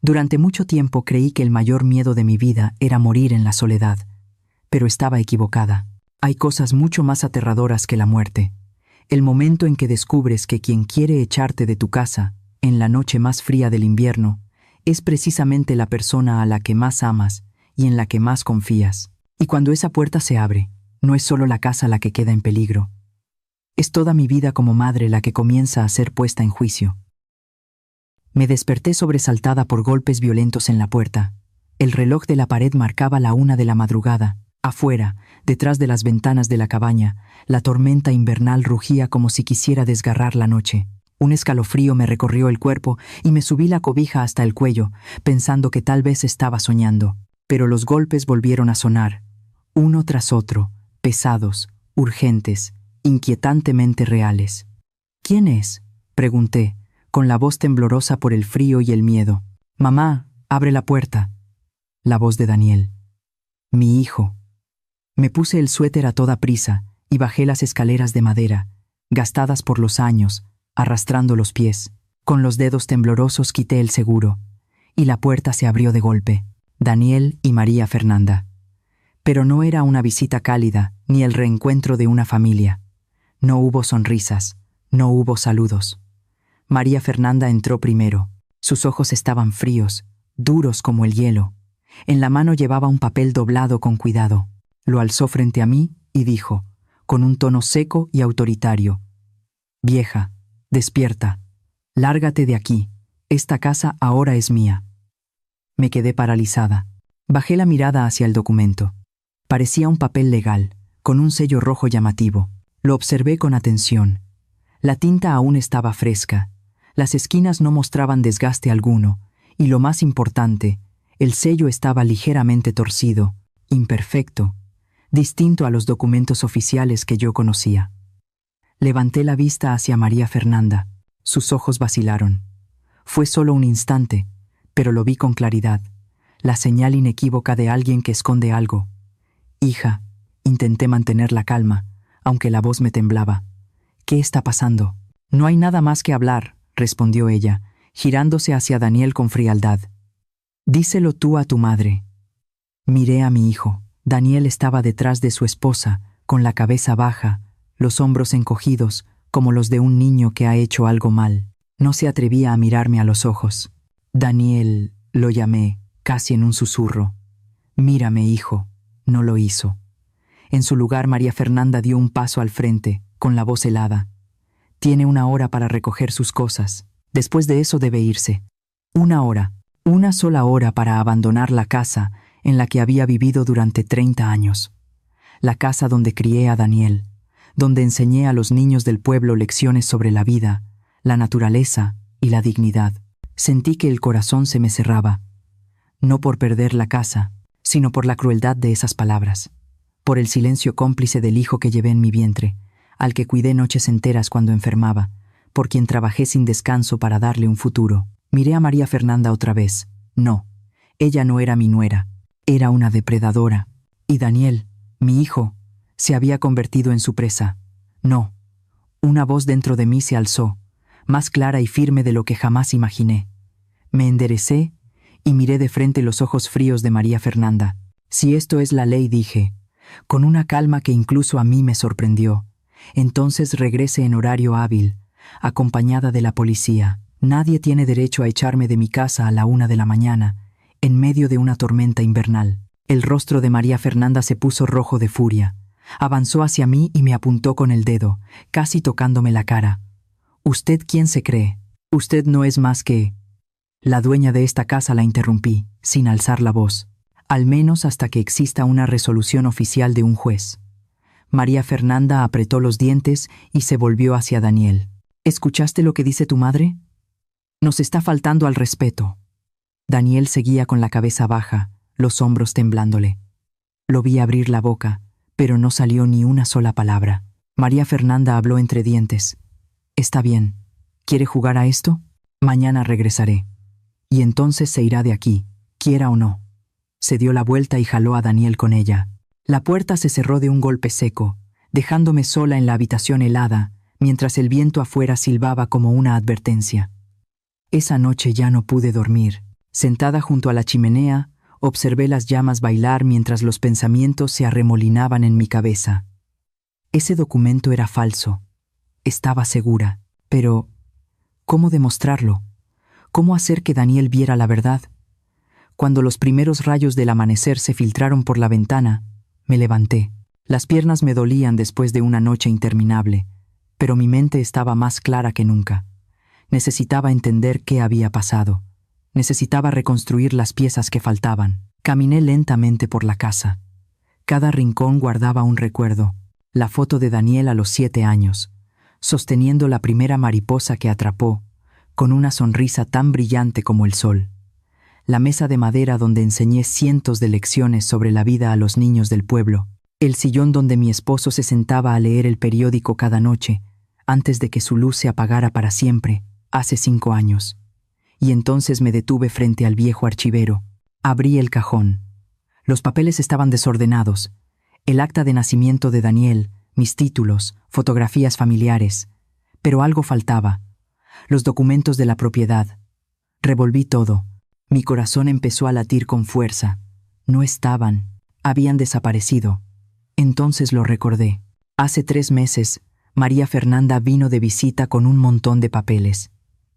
Durante mucho tiempo creí que el mayor miedo de mi vida era morir en la soledad, pero estaba equivocada. Hay cosas mucho más aterradoras que la muerte. El momento en que descubres que quien quiere echarte de tu casa, en la noche más fría del invierno, es precisamente la persona a la que más amas y en la que más confías. Y cuando esa puerta se abre, no es solo la casa la que queda en peligro. Es toda mi vida como madre la que comienza a ser puesta en juicio. Me desperté sobresaltada por golpes violentos en la puerta. El reloj de la pared marcaba la 1 de la madrugada. Afuera, detrás de las ventanas de la cabaña, la tormenta invernal rugía como si quisiera desgarrar la noche. Un escalofrío me recorrió el cuerpo y me subí la cobija hasta el cuello, pensando que tal vez estaba soñando. Pero los golpes volvieron a sonar, uno tras otro, pesados, urgentes, inquietantemente reales. «¿Quién es?», pregunté, con la voz temblorosa por el frío y el miedo. «Mamá, abre la puerta». La voz de Daniel. «Mi hijo». Me puse el suéter a toda prisa y bajé las escaleras de madera, gastadas por los años, arrastrando los pies. Con los dedos temblorosos quité el seguro, y la puerta se abrió de golpe. Daniel y María Fernanda. Pero no era una visita cálida, ni el reencuentro de una familia. No hubo sonrisas, no hubo saludos. María Fernanda entró primero. Sus ojos estaban fríos, duros como el hielo. En la mano llevaba un papel doblado con cuidado. Lo alzó frente a mí y dijo, con un tono seco y autoritario: «Vieja, despierta. Lárgate de aquí. Esta casa ahora es mía». Me quedé paralizada. Bajé la mirada hacia el documento. Parecía un papel legal, con un sello rojo llamativo. Lo observé con atención. La tinta aún estaba fresca. Las esquinas no mostraban desgaste alguno, y lo más importante, el sello estaba ligeramente torcido, imperfecto, distinto a los documentos oficiales que yo conocía. Levanté la vista hacia María Fernanda. Sus ojos vacilaron. Fue solo un instante, pero lo vi con claridad, la señal inequívoca de alguien que esconde algo. «Hija», intenté mantener la calma, aunque la voz me temblaba. «¿Qué está pasando?». «No hay nada más que hablar», respondió ella, girándose hacia Daniel con frialdad. «Díselo tú a tu madre». Miré a mi hijo. Daniel estaba detrás de su esposa, con la cabeza baja, los hombros encogidos, como los de un niño que ha hecho algo mal. No se atrevía a mirarme a los ojos. «Daniel», lo llamé, casi en un susurro. «Mírame, hijo». No lo hizo. En su lugar, María Fernanda dio un paso al frente, con la voz helada. «Tiene 1 hora para recoger sus cosas. Después de eso debe irse. 1 hora, una sola hora para abandonar la casa en la que había vivido durante 30 años. La casa donde crié a Daniel, donde enseñé a los niños del pueblo lecciones sobre la vida, la naturaleza y la dignidad». Sentí que el corazón se me cerraba, no por perder la casa, sino por la crueldad de esas palabras, por el silencio cómplice del hijo que llevé en mi vientre, al que cuidé noches enteras cuando enfermaba, por quien trabajé sin descanso para darle un futuro. Miré a María Fernanda otra vez. No, ella no era mi nuera, era una depredadora. Y Daniel, mi hijo, se había convertido en su presa. No. Una voz dentro de mí se alzó, más clara y firme de lo que jamás imaginé. Me enderecé y miré de frente los ojos fríos de María Fernanda. «Si esto es la ley», dije, con una calma que incluso a mí me sorprendió, «entonces regrese en horario hábil, acompañada de la policía. Nadie tiene derecho a echarme de mi casa a la 1 de la mañana, en medio de una tormenta invernal». El rostro de María Fernanda se puso rojo de furia. Avanzó hacia mí y me apuntó con el dedo, casi tocándome la cara. «¿Usted quién se cree? Usted no es más que…». La dueña de esta casa, la interrumpí, sin alzar la voz. «Al menos hasta que exista una resolución oficial de un juez». María Fernanda apretó los dientes y se volvió hacia Daniel. «¿Escuchaste lo que dice tu madre? Nos está faltando al respeto». Daniel seguía con la cabeza baja, los hombros temblándole. Lo vi abrir la boca, pero no salió ni una sola palabra. María Fernanda habló entre dientes. «Está bien. ¿Quiere jugar a esto? Mañana regresaré. Y entonces se irá de aquí, quiera o no». Se dio la vuelta y jaló a Daniel con ella. La puerta se cerró de un golpe seco, dejándome sola en la habitación helada, mientras el viento afuera silbaba como una advertencia. Esa noche ya no pude dormir. Sentada junto a la chimenea, observé las llamas bailar mientras los pensamientos se arremolinaban en mi cabeza. Ese documento era falso. Estaba segura. Pero, ¿cómo demostrarlo? ¿Cómo hacer que Daniel viera la verdad? Cuando los primeros rayos del amanecer se filtraron por la ventana, me levanté. Las piernas me dolían después de una noche interminable, pero mi mente estaba más clara que nunca. Necesitaba entender qué había pasado. Necesitaba reconstruir las piezas que faltaban. Caminé lentamente por la casa. Cada rincón guardaba un recuerdo. La foto de Daniel a los 7 años, sosteniendo la primera mariposa que atrapó, con una sonrisa tan brillante como el sol. La mesa de madera donde enseñé cientos de lecciones sobre la vida a los niños del pueblo. El sillón donde mi esposo se sentaba a leer el periódico cada noche, antes de que su luz se apagara para siempre, hace 5 años. Y entonces me detuve frente al viejo archivero. Abrí el cajón. Los papeles estaban desordenados. El acta de nacimiento de Daniel, mis títulos, fotografías familiares. Pero algo faltaba. Los documentos de la propiedad. Revolví todo. Mi corazón empezó a latir con fuerza. No estaban. Habían desaparecido. Entonces lo recordé. Hace 3 meses, María Fernanda vino de visita con un montón de papeles.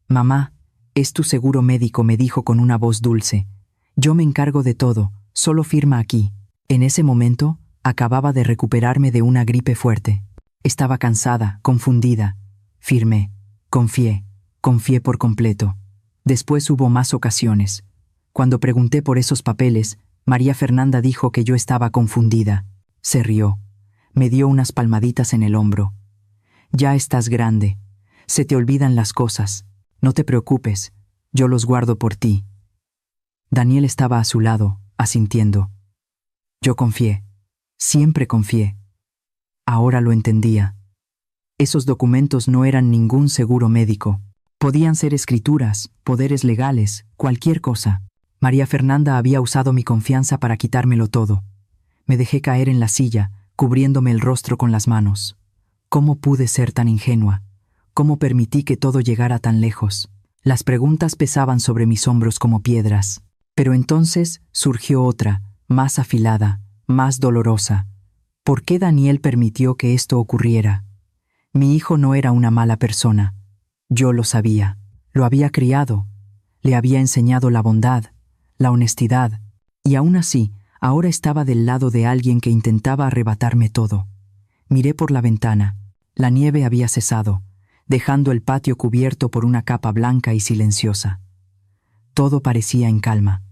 «Mamá, es tu seguro médico», me dijo con una voz dulce. «Yo me encargo de todo, solo firma aquí». En ese momento, acababa de recuperarme de una gripe fuerte. Estaba cansada, confundida. Firmé, confié por completo. Después hubo más ocasiones. Cuando pregunté por esos papeles, María Fernanda dijo que yo estaba confundida. Se rió. Me dio unas palmaditas en el hombro. «Ya estás grande. Se te olvidan las cosas. No te preocupes. Yo los guardo por ti». Daniel estaba a su lado, asintiendo. Yo confié. Siempre confié. Ahora lo entendía. Esos documentos no eran ningún seguro médico. Podían ser escrituras, poderes legales, cualquier cosa. María Fernanda había usado mi confianza para quitármelo todo. Me dejé caer en la silla, cubriéndome el rostro con las manos. ¿Cómo pude ser tan ingenua? ¿Cómo permití que todo llegara tan lejos? Las preguntas pesaban sobre mis hombros como piedras. Pero entonces surgió otra, más afilada, más dolorosa. ¿Por qué Daniel permitió que esto ocurriera? Mi hijo no era una mala persona. Yo lo sabía. Lo había criado. Le había enseñado la bondad, la honestidad. Y aún así, ahora estaba del lado de alguien que intentaba arrebatarme todo. Miré por la ventana. La nieve había cesado, dejando el patio cubierto por una capa blanca y silenciosa. Todo parecía en calma.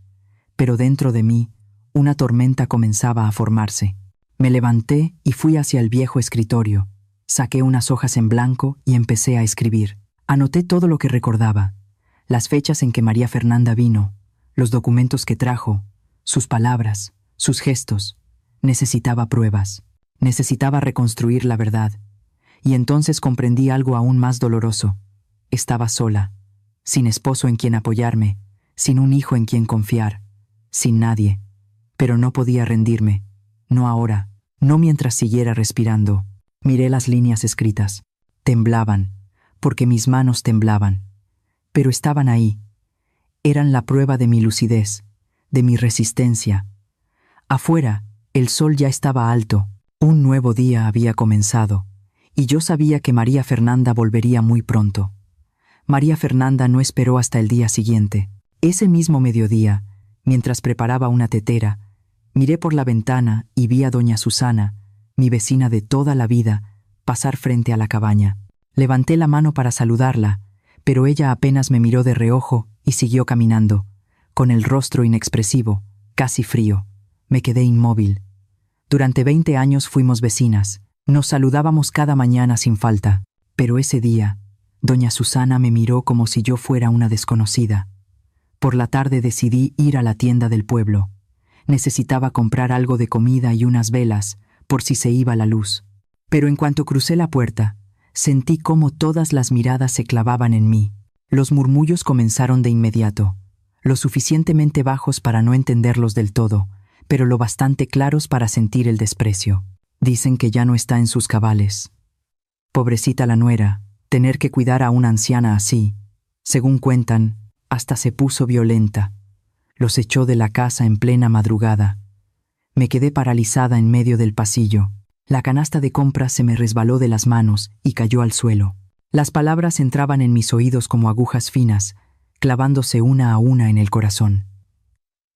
Pero dentro de mí, una tormenta comenzaba a formarse. Me levanté y fui hacia el viejo escritorio. Saqué unas hojas en blanco y empecé a escribir. Anoté todo lo que recordaba. Las fechas en que María Fernanda vino, los documentos que trajo, sus palabras, sus gestos. Necesitaba pruebas. Necesitaba reconstruir la verdad. Y entonces comprendí algo aún más doloroso. Estaba sola, sin esposo en quien apoyarme, sin un hijo en quien confiar, sin nadie. Pero no podía rendirme. No ahora, no mientras siguiera respirando. Miré las líneas escritas. Temblaban, porque mis manos temblaban. Pero estaban ahí. Eran la prueba de mi lucidez, de mi resistencia. Afuera, el sol ya estaba alto. Un nuevo día había comenzado, y yo sabía que María Fernanda volvería muy pronto. María Fernanda no esperó hasta el día siguiente. Ese mismo mediodía, mientras preparaba una tetera, miré por la ventana y vi a doña Susana, mi vecina de toda la vida, pasar frente a la cabaña. Levanté la mano para saludarla, pero ella apenas me miró de reojo y siguió caminando, con el rostro inexpresivo, casi frío. Me quedé inmóvil. Durante 20 años fuimos vecinas. Nos saludábamos cada mañana sin falta. Pero ese día, doña Susana me miró como si yo fuera una desconocida. Por la tarde decidí ir a la tienda del pueblo. Necesitaba comprar algo de comida y unas velas, por si se iba la luz. Pero en cuanto crucé la puerta, sentí cómo todas las miradas se clavaban en mí. Los murmullos comenzaron de inmediato, lo suficientemente bajos para no entenderlos del todo, pero lo bastante claros para sentir el desprecio. Dicen que ya no está en sus cabales. Pobrecita la nuera, tener que cuidar a una anciana así. Según cuentan, hasta se puso violenta. Los echó de la casa en plena madrugada. Me quedé paralizada en medio del pasillo. La canasta de compras se me resbaló de las manos y cayó al suelo. Las palabras entraban en mis oídos como agujas finas, clavándose una a una en el corazón.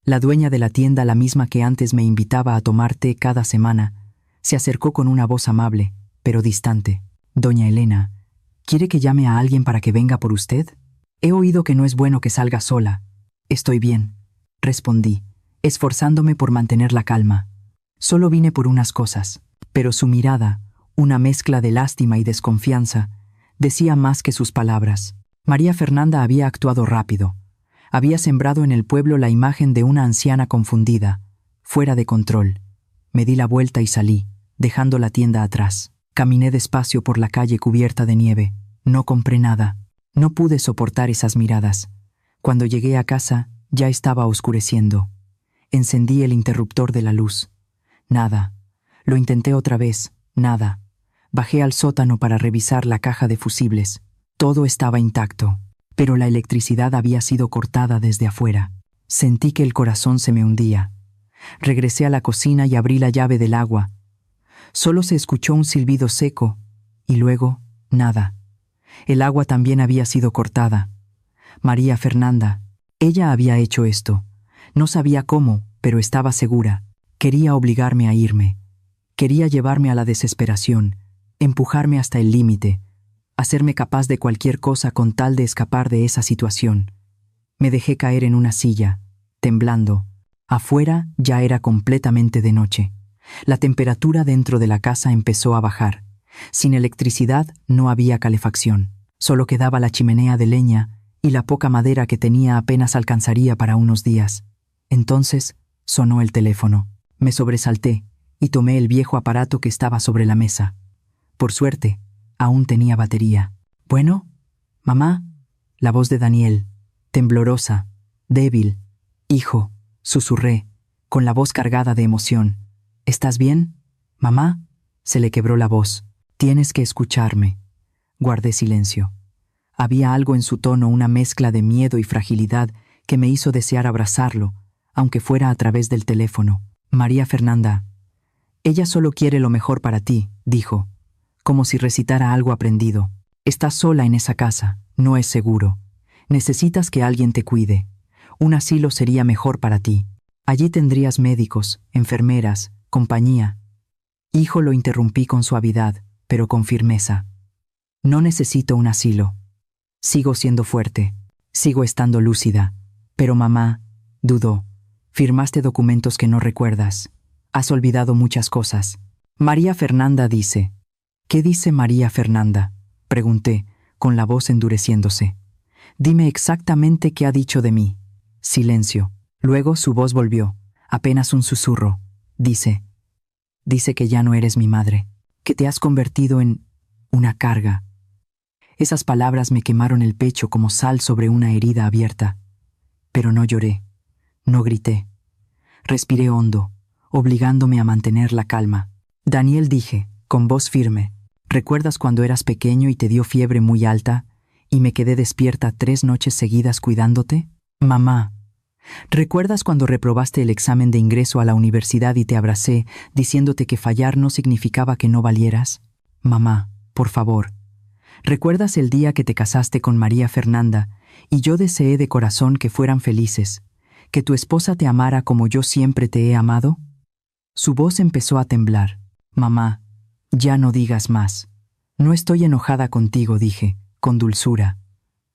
La dueña de la tienda, la misma que antes me invitaba a tomar té cada semana, se acercó con una voz amable, pero distante. «Doña Elena, ¿quiere que llame a alguien para que venga por usted? He oído que no es bueno que salga sola». «Estoy bien», respondí, esforzándome por mantener la calma. «Solo vine por unas cosas». Pero su mirada, una mezcla de lástima y desconfianza, decía más que sus palabras. María Fernanda había actuado rápido. Había sembrado en el pueblo la imagen de una anciana confundida, fuera de control. Me di la vuelta y salí, dejando la tienda atrás. Caminé despacio por la calle cubierta de nieve. No compré nada. No pude soportar esas miradas. Cuando llegué a casa, ya estaba oscureciendo. Encendí el interruptor de la luz. Nada. Lo intenté otra vez. Nada. Bajé al sótano para revisar la caja de fusibles. Todo estaba intacto, pero la electricidad había sido cortada desde afuera. Sentí que el corazón se me hundía. Regresé a la cocina y abrí la llave del agua. Solo se escuchó un silbido seco, y luego, nada. El agua también había sido cortada. María Fernanda, ella había hecho esto. No sabía cómo, pero estaba segura. Quería obligarme a irme. Quería llevarme a la desesperación, empujarme hasta el límite, hacerme capaz de cualquier cosa con tal de escapar de esa situación. Me dejé caer en una silla, temblando. Afuera ya era completamente de noche. La temperatura dentro de la casa empezó a bajar. Sin electricidad no había calefacción. Solo quedaba la chimenea de leña y la poca madera que tenía apenas alcanzaría para unos días. Entonces sonó el teléfono. Me sobresalté y tomé el viejo aparato que estaba sobre la mesa. Por suerte, aún tenía batería. «Bueno, mamá», la voz de Daniel, temblorosa, débil. «Hijo», susurré, con la voz cargada de emoción. «¿Estás bien, mamá?». Se le quebró la voz. «Tienes que escucharme». Guardé silencio. Había algo en su tono, una mezcla de miedo y fragilidad que me hizo desear abrazarlo, aunque fuera a través del teléfono. «María Fernanda, ella solo quiere lo mejor para ti», dijo, como si recitara algo aprendido. «Estás sola en esa casa, no es seguro. Necesitas que alguien te cuide. Un asilo sería mejor para ti. Allí tendrías médicos, enfermeras, compañía». «Hijo», lo interrumpí con suavidad, pero con firmeza. «No necesito un asilo. Sigo siendo fuerte, sigo estando lúcida. Pero mamá», dudó, «firmaste documentos que no recuerdas. Has olvidado muchas cosas». «María Fernanda dice». «¿Qué dice María Fernanda?», pregunté, con la voz endureciéndose. «Dime exactamente qué ha dicho de mí». Silencio. Luego su voz volvió, apenas un susurro. Dice que ya no eres mi madre, que te has convertido en una carga». Esas palabras me quemaron el pecho como sal sobre una herida abierta. Pero no lloré, no grité. Respiré hondo, obligándome a mantener la calma. «Daniel», dije, con voz firme, «¿recuerdas cuando eras pequeño y te dio fiebre muy alta y me quedé despierta 3 noches seguidas cuidándote? Mamá, ¿recuerdas cuando reprobaste el examen de ingreso a la universidad y te abracé diciéndote que fallar no significaba que no valieras? Mamá, por favor. ¿Recuerdas el día que te casaste con María Fernanda y yo deseé de corazón que fueran felices, que tu esposa te amara como yo siempre te he amado?» Su voz empezó a temblar. «Mamá, ya no digas más. No estoy enojada contigo», dije, con dulzura.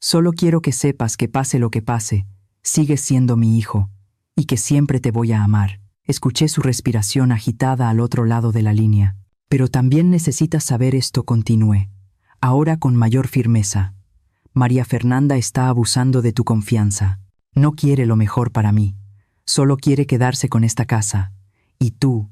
«Solo quiero que sepas que pase lo que pase, sigues siendo mi hijo, y que siempre te voy a amar». Escuché su respiración agitada al otro lado de la línea. «Pero también necesitas saber esto», continué, ahora con mayor firmeza. «María Fernanda está abusando de tu confianza. No quiere lo mejor para mí. Solo quiere quedarse con esta casa. Y tú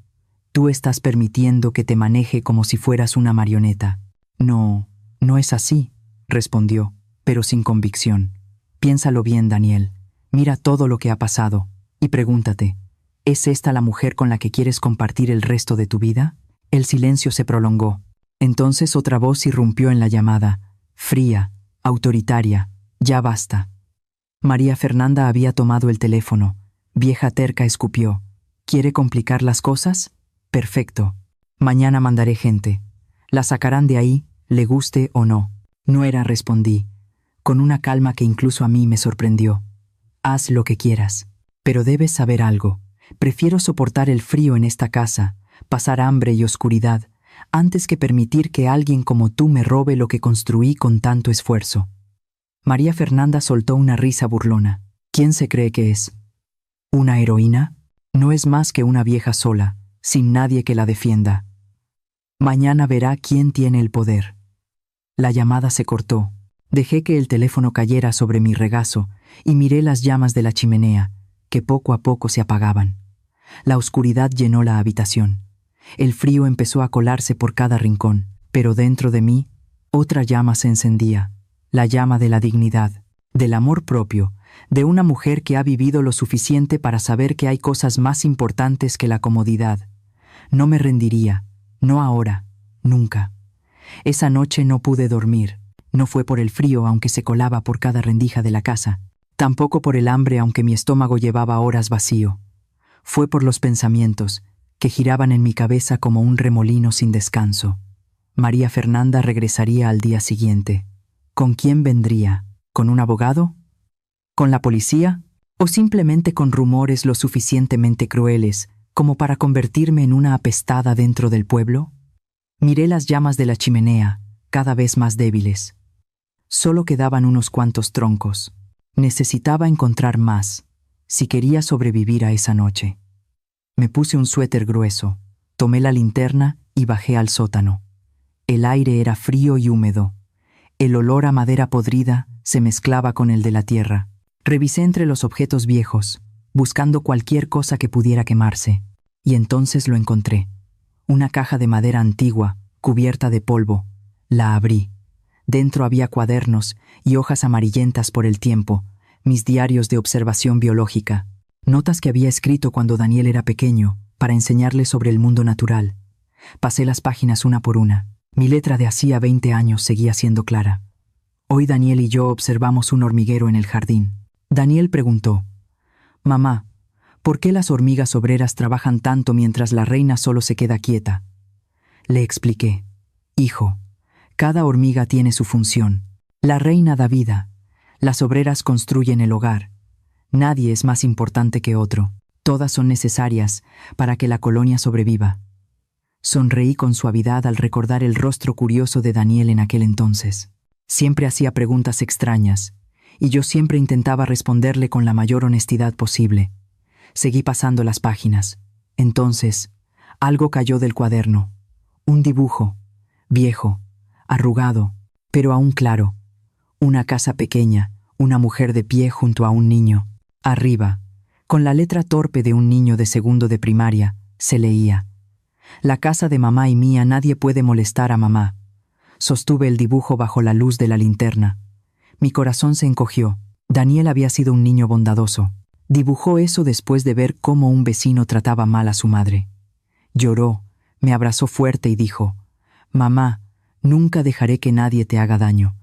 estás permitiendo que te maneje como si fueras una marioneta». «No, no es así», respondió, pero sin convicción. «Piénsalo bien, Daniel. Mira todo lo que ha pasado. Y pregúntate, ¿es esta la mujer con la que quieres compartir el resto de tu vida?» El silencio se prolongó. Entonces otra voz irrumpió en la llamada, fría, autoritaria. «Ya basta». María Fernanda había tomado el teléfono, Vieja terca, escupió. ¿Quiere complicar las cosas? Perfecto. Mañana mandaré gente. La sacarán de ahí, le guste o no. No era, respondí, con una calma que incluso a mí me sorprendió. Haz lo que quieras. Pero debes saber algo. Prefiero soportar el frío en esta casa, pasar hambre y oscuridad, antes que permitir que alguien como tú me robe lo que construí con tanto esfuerzo. María Fernanda soltó una risa burlona. ¿Quién se cree que es? ¿Una heroína? No es más que una vieja sola, sin nadie que la defienda. Mañana verá quién tiene el poder. La llamada se cortó. Dejé que el teléfono cayera sobre mi regazo y miré las llamas de la chimenea, que poco a poco se apagaban. La oscuridad llenó la habitación. El frío empezó a colarse por cada rincón, pero dentro de mí, otra llama se encendía, la llama de la dignidad, del amor propio, de una mujer que ha vivido lo suficiente para saber que hay cosas más importantes que la comodidad. No me rendiría, no ahora, nunca. Esa noche no pude dormir. No fue por el frío, aunque se colaba por cada rendija de la casa. Tampoco por el hambre, aunque mi estómago llevaba horas vacío. Fue por los pensamientos, que giraban en mi cabeza como un remolino sin descanso. María Fernanda regresaría al día siguiente. ¿Con quién vendría? ¿Con un abogado? ¿Con la policía? ¿O simplemente con rumores lo suficientemente crueles como para convertirme en una apestada dentro del pueblo? Miré las llamas de la chimenea, cada vez más débiles. Solo quedaban unos cuantos troncos. Necesitaba encontrar más, si quería sobrevivir a esa noche. Me puse un suéter grueso, tomé la linterna y bajé al sótano. El aire era frío y húmedo. El olor a madera podrida se mezclaba con el de la tierra. Revisé entre los objetos viejos, buscando cualquier cosa que pudiera quemarse, y entonces lo encontré. Una caja de madera antigua, cubierta de polvo. La abrí. Dentro había cuadernos y hojas amarillentas por el tiempo, mis diarios de observación biológica, notas que había escrito cuando Daniel era pequeño, para enseñarle sobre el mundo natural. Pasé las páginas una por una. Mi letra de hacía 20 años seguía siendo clara. Hoy Daniel y yo observamos un hormiguero en el jardín. Daniel preguntó: «Mamá, ¿por qué las hormigas obreras trabajan tanto mientras la reina solo se queda quieta?» Le expliqué: «Hijo, cada hormiga tiene su función. La reina da vida. Las obreras construyen el hogar. Nadie es más importante que otro. Todas son necesarias para que la colonia sobreviva». Sonreí con suavidad al recordar el rostro curioso de Daniel en aquel entonces. Siempre hacía preguntas extrañas, y yo siempre intentaba responderle con la mayor honestidad posible. Seguí pasando las páginas. Entonces, algo cayó del cuaderno. Un dibujo, viejo, arrugado, pero aún claro. Una casa pequeña, una mujer de pie junto a un niño. Arriba, con la letra torpe de un niño de segundo de primaria, se leía: «La casa de mamá y mía, nadie puede molestar a mamá». Sostuve el dibujo bajo la luz de la linterna. Mi corazón se encogió. Daniel había sido un niño bondadoso. Dibujó eso después de ver cómo un vecino trataba mal a su madre. Lloró, me abrazó fuerte y dijo: «Mamá, nunca dejaré que nadie te haga daño».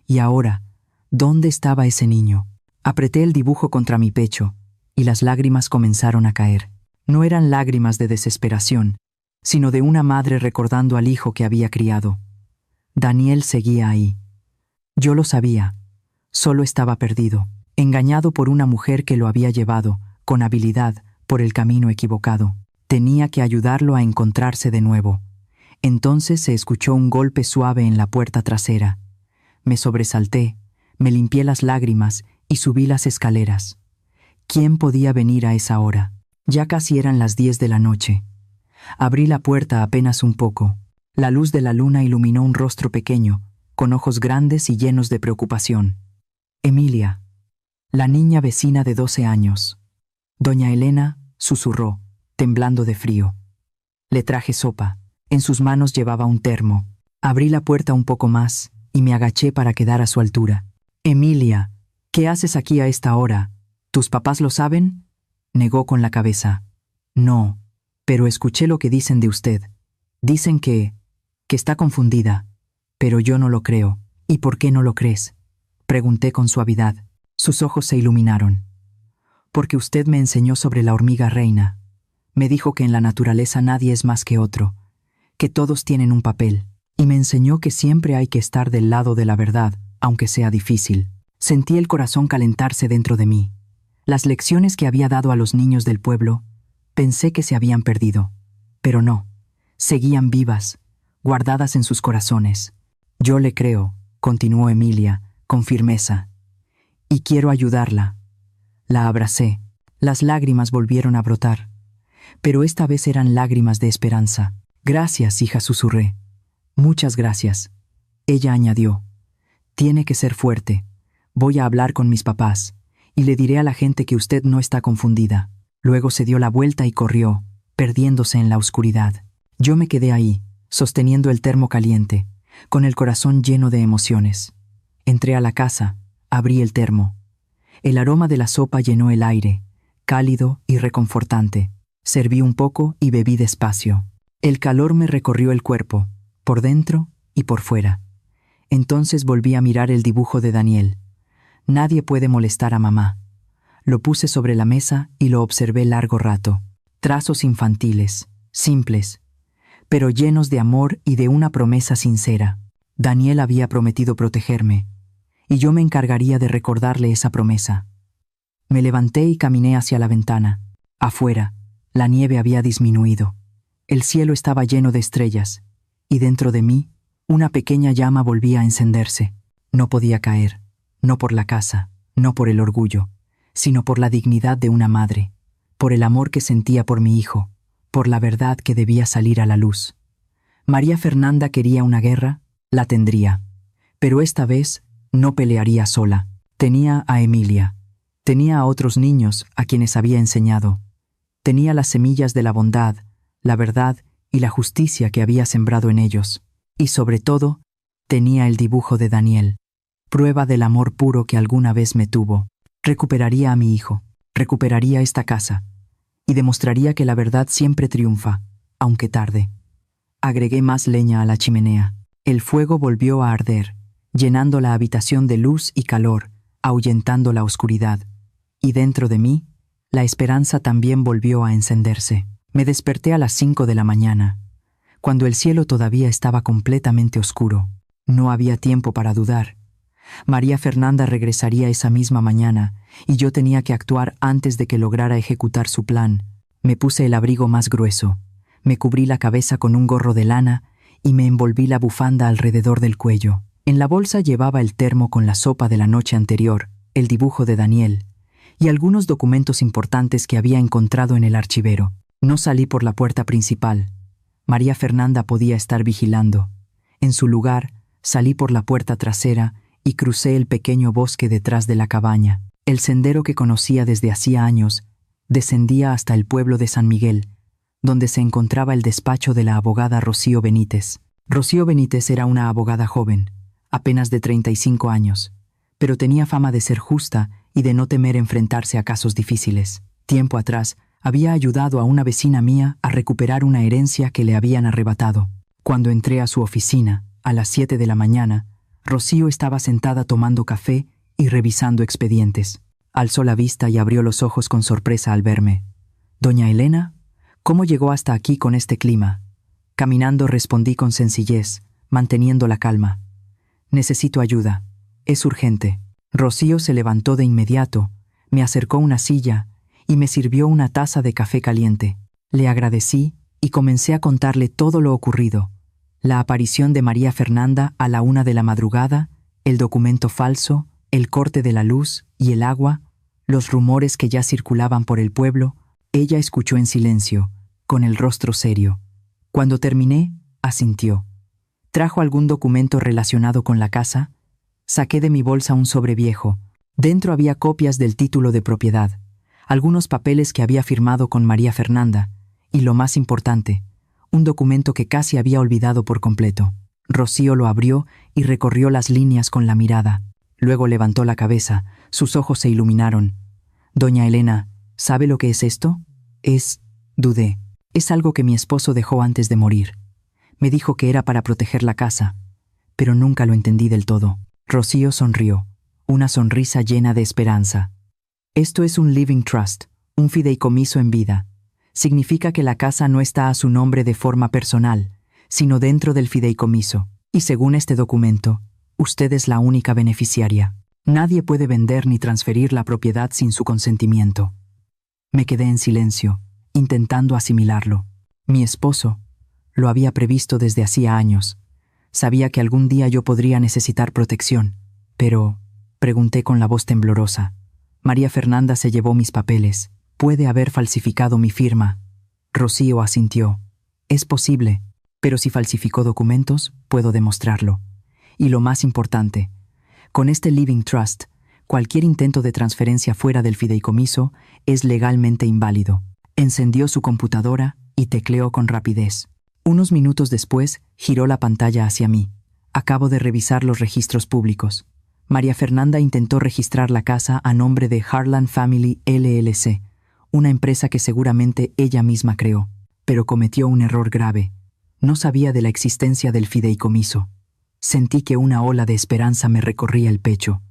Y ahora, ¿dónde estaba ese niño? Apreté el dibujo contra mi pecho, y las lágrimas comenzaron a caer. No eran lágrimas de desesperación, sino de una madre recordando al hijo que había criado. Daniel seguía ahí. Yo lo sabía. Solo estaba perdido, engañado por una mujer que lo había llevado, con habilidad, por el camino equivocado. Tenía que ayudarlo a encontrarse de nuevo. Entonces se escuchó un golpe suave en la puerta trasera. Me sobresalté, me limpié las lágrimas y subí las escaleras. ¿Quién podía venir a esa hora? Ya casi eran las 10 de la noche. Abrí la puerta apenas un poco. La luz de la luna iluminó un rostro pequeño, con ojos grandes y llenos de preocupación. Emilia, la niña vecina de 12 años. Doña Elena susurró, temblando de frío. Le traje sopa. En sus manos llevaba un termo. Abrí la puerta un poco más y me agaché para quedar a su altura. «Emilia, ¿qué haces aquí a esta hora? ¿Tus papás lo saben?» Negó con la cabeza. «No, pero escuché lo que dicen de usted. Dicen que está confundida, pero yo no lo creo». «¿Y por qué no lo crees?», pregunté con suavidad. Sus ojos se iluminaron. Porque usted me enseñó sobre la hormiga reina. Me dijo que en la naturaleza nadie es más que otro, que todos tienen un papel, y me enseñó que siempre hay que estar del lado de la verdad, aunque sea difícil. Sentí el corazón calentarse dentro de mí. Las lecciones que había dado a los niños del pueblo, pensé que se habían perdido, pero no, seguían vivas, guardadas en sus corazones. Yo le creo, continuó Emilia, con firmeza, y quiero ayudarla. La abracé. Las lágrimas volvieron a brotar, pero esta vez eran lágrimas de esperanza. Gracias, hija, susurré. Muchas gracias. Ella añadió, tiene que ser fuerte. Voy a hablar con mis papás, y le diré a la gente que usted no está confundida. Luego se dio la vuelta y corrió, perdiéndose en la oscuridad. Yo me quedé ahí, sosteniendo el termo caliente, con el corazón lleno de emociones. Entré a la casa, abrí el termo. El aroma de la sopa llenó el aire, cálido y reconfortante. Serví un poco y bebí despacio. El calor me recorrió el cuerpo, por dentro y por fuera. Entonces volví a mirar el dibujo de Daniel. Nadie puede molestar a mamá. Lo puse sobre la mesa y lo observé largo rato. Trazos infantiles, simples, pero llenos de amor y de una promesa sincera. Daniel había prometido protegerme, y yo me encargaría de recordarle esa promesa. Me levanté y caminé hacia la ventana. Afuera, la nieve había disminuido. El cielo estaba lleno de estrellas, y dentro de mí, una pequeña llama volvía a encenderse. No podía caer, no por la casa, no por el orgullo, sino por la dignidad de una madre, por el amor que sentía por mi hijo, por la verdad que debía salir a la luz. María Fernanda quería una guerra, la tendría, pero esta vez no pelearía sola. Tenía a Emilia, tenía a otros niños a quienes había enseñado, tenía las semillas de la bondad, la verdad y la justicia que había sembrado en ellos, y sobre todo, tenía el dibujo de Daniel, prueba del amor puro que alguna vez me tuvo. Recuperaría a mi hijo, recuperaría esta casa, y demostraría que la verdad siempre triunfa, aunque tarde. Agregué más leña a la chimenea. El fuego volvió a arder, llenando la habitación de luz y calor, ahuyentando la oscuridad. Y dentro de mí, la esperanza también volvió a encenderse. Me desperté a las 5 de la mañana, cuando el cielo todavía estaba completamente oscuro. No había tiempo para dudar. María Fernanda regresaría esa misma mañana, y yo tenía que actuar antes de que lograra ejecutar su plan. Me puse el abrigo más grueso, me cubrí la cabeza con un gorro de lana y me envolví la bufanda alrededor del cuello. En la bolsa llevaba el termo con la sopa de la noche anterior, el dibujo de Daniel, y algunos documentos importantes que había encontrado en el archivero. No salí por la puerta principal. María Fernanda podía estar vigilando. En su lugar, salí por la puerta trasera y crucé el pequeño bosque detrás de la cabaña. El sendero que conocía desde hacía años descendía hasta el pueblo de San Miguel, donde se encontraba el despacho de la abogada Rocío Benítez. Rocío Benítez era una abogada joven, apenas de 35 años, pero tenía fama de ser justa y de no temer enfrentarse a casos difíciles. Tiempo atrás, había ayudado a una vecina mía a recuperar una herencia que le habían arrebatado. Cuando entré a su oficina, a las 7 de la mañana, Rocío estaba sentada tomando café y revisando expedientes. Alzó la vista y abrió los ojos con sorpresa al verme. «¿Doña Elena? ¿Cómo llegó hasta aquí con este clima?» Caminando respondí con sencillez, manteniendo la calma. «Necesito ayuda. Es urgente». Rocío se levantó de inmediato, me acercó una silla y me sirvió una taza de café caliente. Le agradecí y comencé a contarle todo lo ocurrido. La aparición de María Fernanda a la 1 de la madrugada, el documento falso, el corte de la luz y el agua, los rumores que ya circulaban por el pueblo. Ella escuchó en silencio, con el rostro serio. Cuando terminé, asintió. ¿Trajo algún documento relacionado con la casa? Saqué de mi bolsa un sobre viejo. Dentro había copias del título de propiedad, algunos papeles que había firmado con María Fernanda, y lo más importante, un documento que casi había olvidado por completo. Rocío lo abrió y recorrió las líneas con la mirada. Luego levantó la cabeza, sus ojos se iluminaron. «Doña Elena, ¿sabe lo que es esto?» Dudé. «Es algo que mi esposo dejó antes de morir. Me dijo que era para proteger la casa, pero nunca lo entendí del todo». Rocío sonrió, una sonrisa llena de esperanza. Esto es un living trust, un fideicomiso en vida. Significa que la casa no está a su nombre de forma personal, sino dentro del fideicomiso. Y según este documento, usted es la única beneficiaria. Nadie puede vender ni transferir la propiedad sin su consentimiento. Me quedé en silencio, intentando asimilarlo. Mi esposo lo había previsto desde hacía años. Sabía que algún día yo podría necesitar protección, pero, pregunté con la voz temblorosa, María Fernanda se llevó mis papeles. ¿Puede haber falsificado mi firma? Rocío asintió. Es posible, pero si falsificó documentos, puedo demostrarlo. Y lo más importante, con este Living Trust, cualquier intento de transferencia fuera del fideicomiso es legalmente inválido. Encendió su computadora y tecleó con rapidez. Unos minutos después, giró la pantalla hacia mí. Acabo de revisar los registros públicos. María Fernanda intentó registrar la casa a nombre de Harlan Family LLC, una empresa que seguramente ella misma creó, pero cometió un error grave. No sabía de la existencia del fideicomiso. Sentí que una ola de esperanza me recorría el pecho.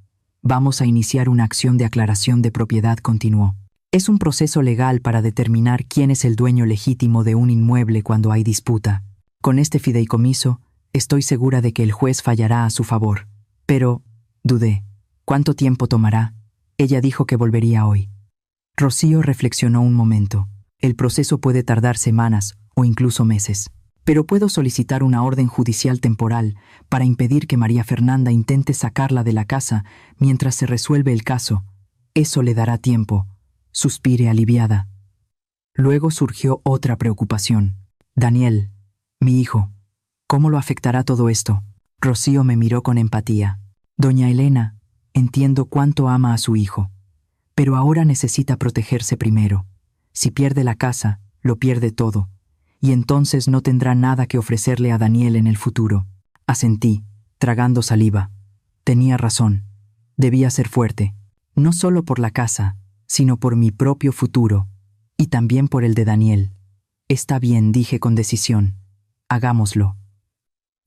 Vamos a iniciar una acción de aclaración de propiedad, continuó. Es un proceso legal para determinar quién es el dueño legítimo de un inmueble cuando hay disputa. Con este fideicomiso, estoy segura de que el juez fallará a su favor. Pero, dudé. ¿Cuánto tiempo tomará? Ella dijo que volvería hoy. Rocío reflexionó un momento. El proceso puede tardar semanas o incluso meses. Pero puedo solicitar una orden judicial temporal para impedir que María Fernanda intente sacarla de la casa mientras se resuelve el caso. Eso le dará tiempo. Suspiré aliviada. Luego surgió otra preocupación. Daniel, mi hijo, ¿cómo lo afectará todo esto? Rocío me miró con empatía. Doña Elena, entiendo cuánto ama a su hijo, pero ahora necesita protegerse primero. Si pierde la casa, lo pierde todo, y entonces no tendrá nada que ofrecerle a Daniel en el futuro. Asentí, tragando saliva. Tenía razón. Debía ser fuerte, no solo por la casa, sino por mi propio futuro, y también por el de Daniel. Está bien, dije con decisión. Hagámoslo.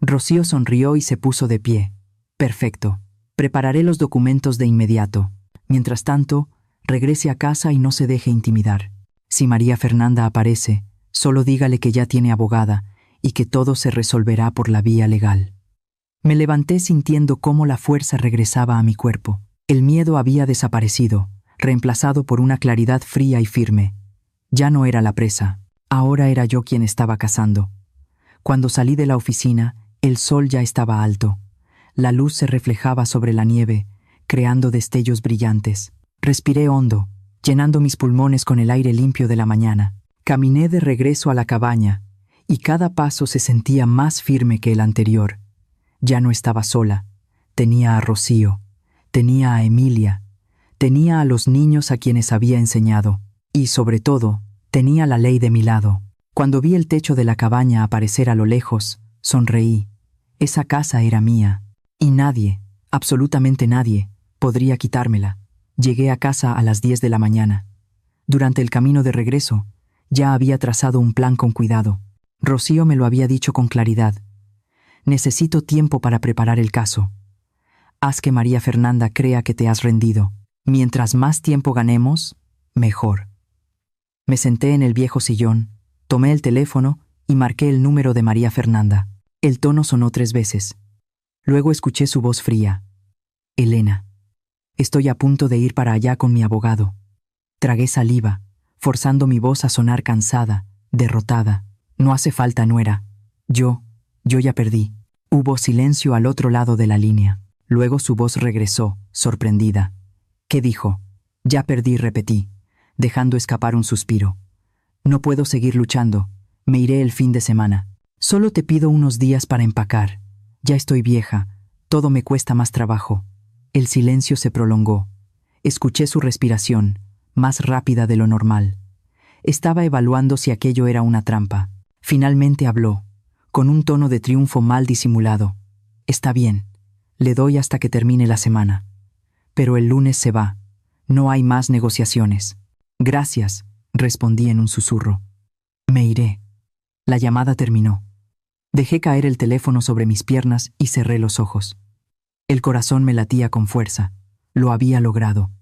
Rocío sonrió y se puso de pie. Perfecto. Prepararé los documentos de inmediato. Mientras tanto, regrese a casa y no se deje intimidar. Si María Fernanda aparece, solo dígale que ya tiene abogada y que todo se resolverá por la vía legal. Me levanté sintiendo cómo la fuerza regresaba a mi cuerpo. El miedo había desaparecido, reemplazado por una claridad fría y firme. Ya no era la presa, ahora era yo quien estaba cazando. Cuando salí de la oficina, el sol ya estaba alto. La luz se reflejaba sobre la nieve, creando destellos brillantes. Respiré hondo, llenando mis pulmones con el aire limpio de la mañana. Caminé de regreso a la cabaña, y cada paso se sentía más firme que el anterior. Ya no estaba sola. Tenía a Rocío, tenía a Emilia, tenía a los niños a quienes había enseñado, y sobre todo, tenía la ley de mi lado. Cuando vi el techo de la cabaña aparecer a lo lejos, sonreí. Esa casa era mía, y nadie, absolutamente nadie, podría quitármela. Llegué a casa a las 10 de la mañana. Durante el camino de regreso, ya había trazado un plan con cuidado. Rocío me lo había dicho con claridad. Necesito tiempo para preparar el caso. Haz que María Fernanda crea que te has rendido. Mientras más tiempo ganemos, mejor. Me senté en el viejo sillón, tomé el teléfono y marqué el número de María Fernanda. El tono sonó 3 veces. Luego escuché su voz fría. Elena, estoy a punto de ir para allá con mi abogado. Tragué saliva, forzando mi voz a sonar cansada, derrotada. No hace falta, nuera. Yo ya perdí. Hubo silencio al otro lado de la línea. Luego su voz regresó, sorprendida. ¿Qué dijo? Ya perdí, repetí, dejando escapar un suspiro. No puedo seguir luchando. Me iré el fin de semana. Solo te pido unos días para empacar. Ya estoy vieja. Todo me cuesta más trabajo. El silencio se prolongó. Escuché su respiración, más rápida de lo normal. Estaba evaluando si aquello era una trampa. Finalmente habló, con un tono de triunfo mal disimulado. Está bien. Le doy hasta que termine la semana. Pero el lunes se va. No hay más negociaciones. Gracias, respondí en un susurro. Me iré. La llamada terminó. Dejé caer el teléfono sobre mis piernas y cerré los ojos. El corazón me latía con fuerza. Lo había logrado.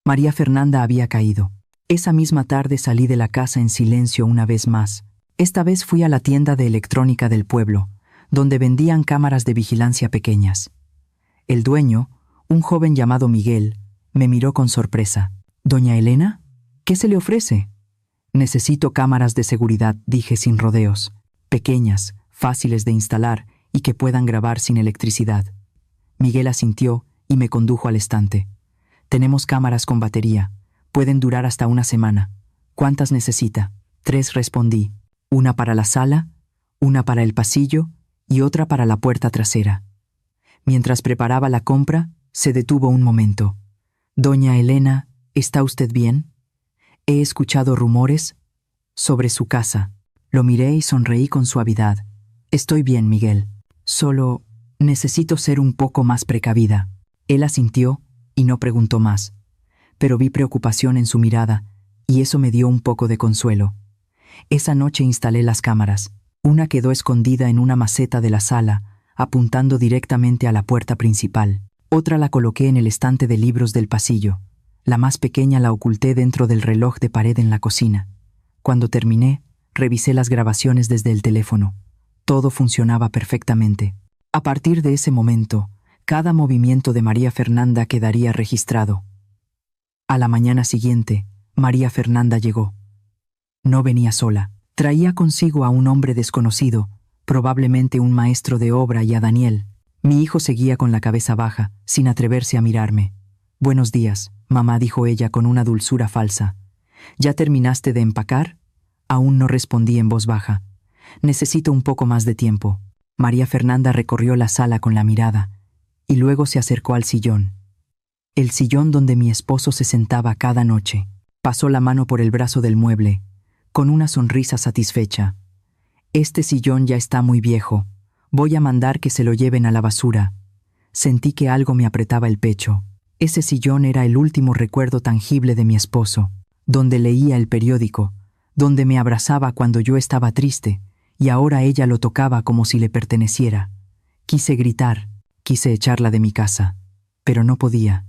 María Fernanda había caído. Esa misma tarde salí de la casa en silencio una vez más. Esta vez fui a la tienda de electrónica del pueblo, donde vendían cámaras de vigilancia pequeñas. El dueño, un joven llamado Miguel, me miró con sorpresa. «¿Doña Elena? ¿Qué se le ofrece?» «Necesito cámaras de seguridad», dije sin rodeos. «Pequeñas, fáciles de instalar y que puedan grabar sin electricidad». Miguel asintió y me condujo al estante. «Tenemos cámaras con batería. Pueden durar hasta una semana. ¿Cuántas necesita?» 3, respondí. Una para la sala, una para el pasillo y otra para la puerta trasera. Mientras preparaba la compra, se detuvo un momento. «Doña Elena, ¿está usted bien? He escuchado rumores sobre su casa». Lo miré y sonreí con suavidad. «Estoy bien, Miguel. Solo necesito ser un poco más precavida». Él asintió y no preguntó más. Pero vi preocupación en su mirada y eso me dio un poco de consuelo. Esa noche instalé las cámaras. Una quedó escondida en una maceta de la sala, apuntando directamente a la puerta principal. Otra la coloqué en el estante de libros del pasillo. La más pequeña la oculté dentro del reloj de pared en la cocina. Cuando terminé, revisé las grabaciones desde el teléfono. Todo funcionaba perfectamente. A partir de ese momento, cada movimiento de María Fernanda quedaría registrado. A la mañana siguiente, María Fernanda llegó. No venía sola. Traía consigo a un hombre desconocido, probablemente un maestro de obra, y a Daniel. Mi hijo seguía con la cabeza baja, sin atreverse a mirarme. «Buenos días, mamá», dijo ella con una dulzura falsa. «¿Ya terminaste de empacar?» Aún no respondí en voz baja. «Necesito un poco más de tiempo». María Fernanda recorrió la sala con la mirada, y luego se acercó al sillón. El sillón donde mi esposo se sentaba cada noche. Pasó la mano por el brazo del mueble, con una sonrisa satisfecha. «Este sillón ya está muy viejo. Voy a mandar que se lo lleven a la basura». Sentí que algo me apretaba el pecho. Ese sillón era el último recuerdo tangible de mi esposo, donde leía el periódico, donde me abrazaba cuando yo estaba triste, y ahora ella lo tocaba como si le perteneciera. Quise gritar, quise echarla de mi casa, pero no podía.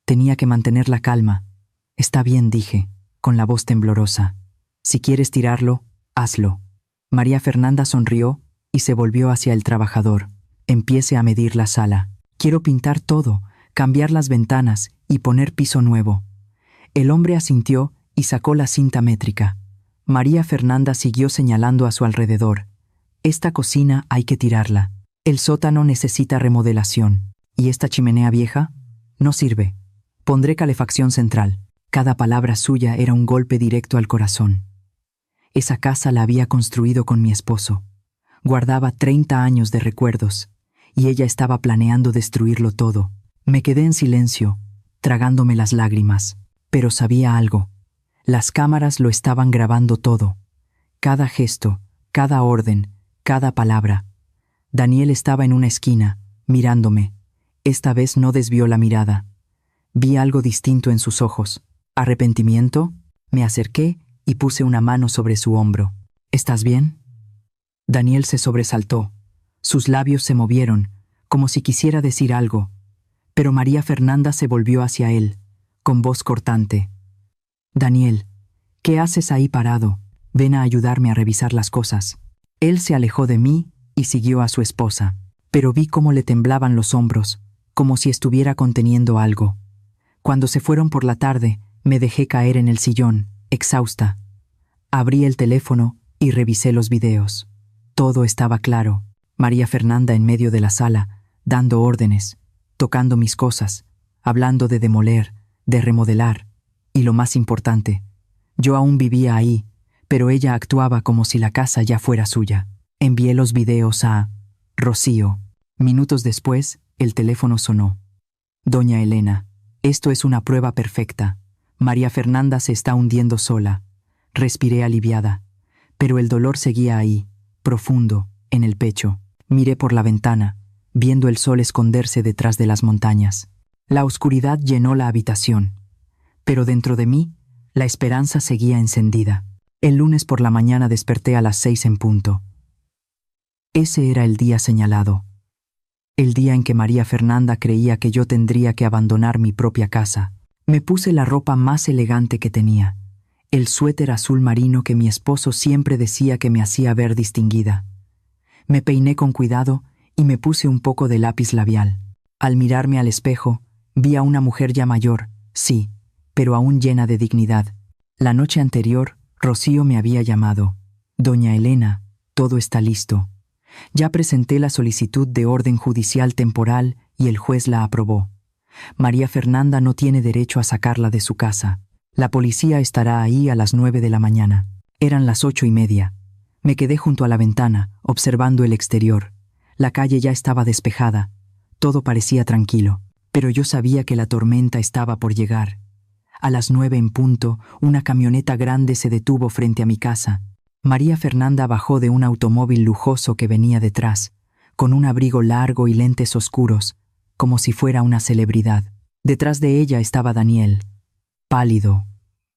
Tenía que mantener la calma. «Está bien», dije, con la voz temblorosa. «Si quieres tirarlo, hazlo». María Fernanda sonrió y se volvió hacia el trabajador. «Empiece a medir la sala. Quiero pintar todo, cambiar las ventanas y poner piso nuevo». El hombre asintió y sacó la cinta métrica. María Fernanda siguió señalando a su alrededor. «Esta cocina hay que tirarla. El sótano necesita remodelación. ¿Y esta chimenea vieja? No sirve. Pondré calefacción central». Cada palabra suya era un golpe directo al corazón. Esa casa la había construido con mi esposo. Guardaba 30 años de recuerdos, y ella estaba planeando destruirlo todo. Me quedé en silencio, tragándome las lágrimas, pero sabía algo. Las cámaras lo estaban grabando todo. Cada gesto, cada orden, cada palabra. Daniel estaba en una esquina, mirándome. Esta vez no desvió la mirada. Vi algo distinto en sus ojos. ¿Arrepentimiento? Me acerqué y puse una mano sobre su hombro. ¿Estás bien? Daniel se sobresaltó. Sus labios se movieron, como si quisiera decir algo. Pero María Fernanda se volvió hacia él, con voz cortante. «Daniel, ¿qué haces ahí parado? Ven a ayudarme a revisar las cosas». Él se alejó de mí y siguió a su esposa, pero vi cómo le temblaban los hombros, como si estuviera conteniendo algo. Cuando se fueron por la tarde, me dejé caer en el sillón, exhausta. Abrí el teléfono y revisé los videos. Todo estaba claro. María Fernanda en medio de la sala, dando órdenes, tocando mis cosas, hablando de demoler, de remodelar. Y lo más importante, yo aún vivía ahí, pero ella actuaba como si la casa ya fuera suya. Envié los videos a Rocío. Minutos después, el teléfono sonó. «Doña Elena, esto es una prueba perfecta. María Fernanda se está hundiendo sola». Respiré aliviada, pero el dolor seguía ahí, profundo, en el pecho. Miré por la ventana, viendo el sol esconderse detrás de las montañas. La oscuridad llenó la habitación, pero dentro de mí, la esperanza seguía encendida. El lunes por la mañana desperté a las 6 en punto. Ese era el día señalado. El día en que María Fernanda creía que yo tendría que abandonar mi propia casa. Me puse la ropa más elegante que tenía, el suéter azul marino que mi esposo siempre decía que me hacía ver distinguida. Me peiné con cuidado y me puse un poco de lápiz labial. Al mirarme al espejo, vi a una mujer ya mayor, sí, pero aún llena de dignidad. La noche anterior, Rocío me había llamado. Doña Elena, todo está listo. Ya presenté la solicitud de orden judicial temporal y el juez la aprobó. María Fernanda no tiene derecho a sacarla de su casa. La policía estará ahí a las 9 de la mañana. Eran las 8:30. Me quedé junto a la ventana, observando el exterior. La calle ya estaba despejada. Todo parecía tranquilo, pero yo sabía que la tormenta estaba por llegar. A las 9 en punto, una camioneta grande se detuvo frente a mi casa. María Fernanda bajó de un automóvil lujoso que venía detrás, con un abrigo largo y lentes oscuros, como si fuera una celebridad. Detrás de ella estaba Daniel, pálido,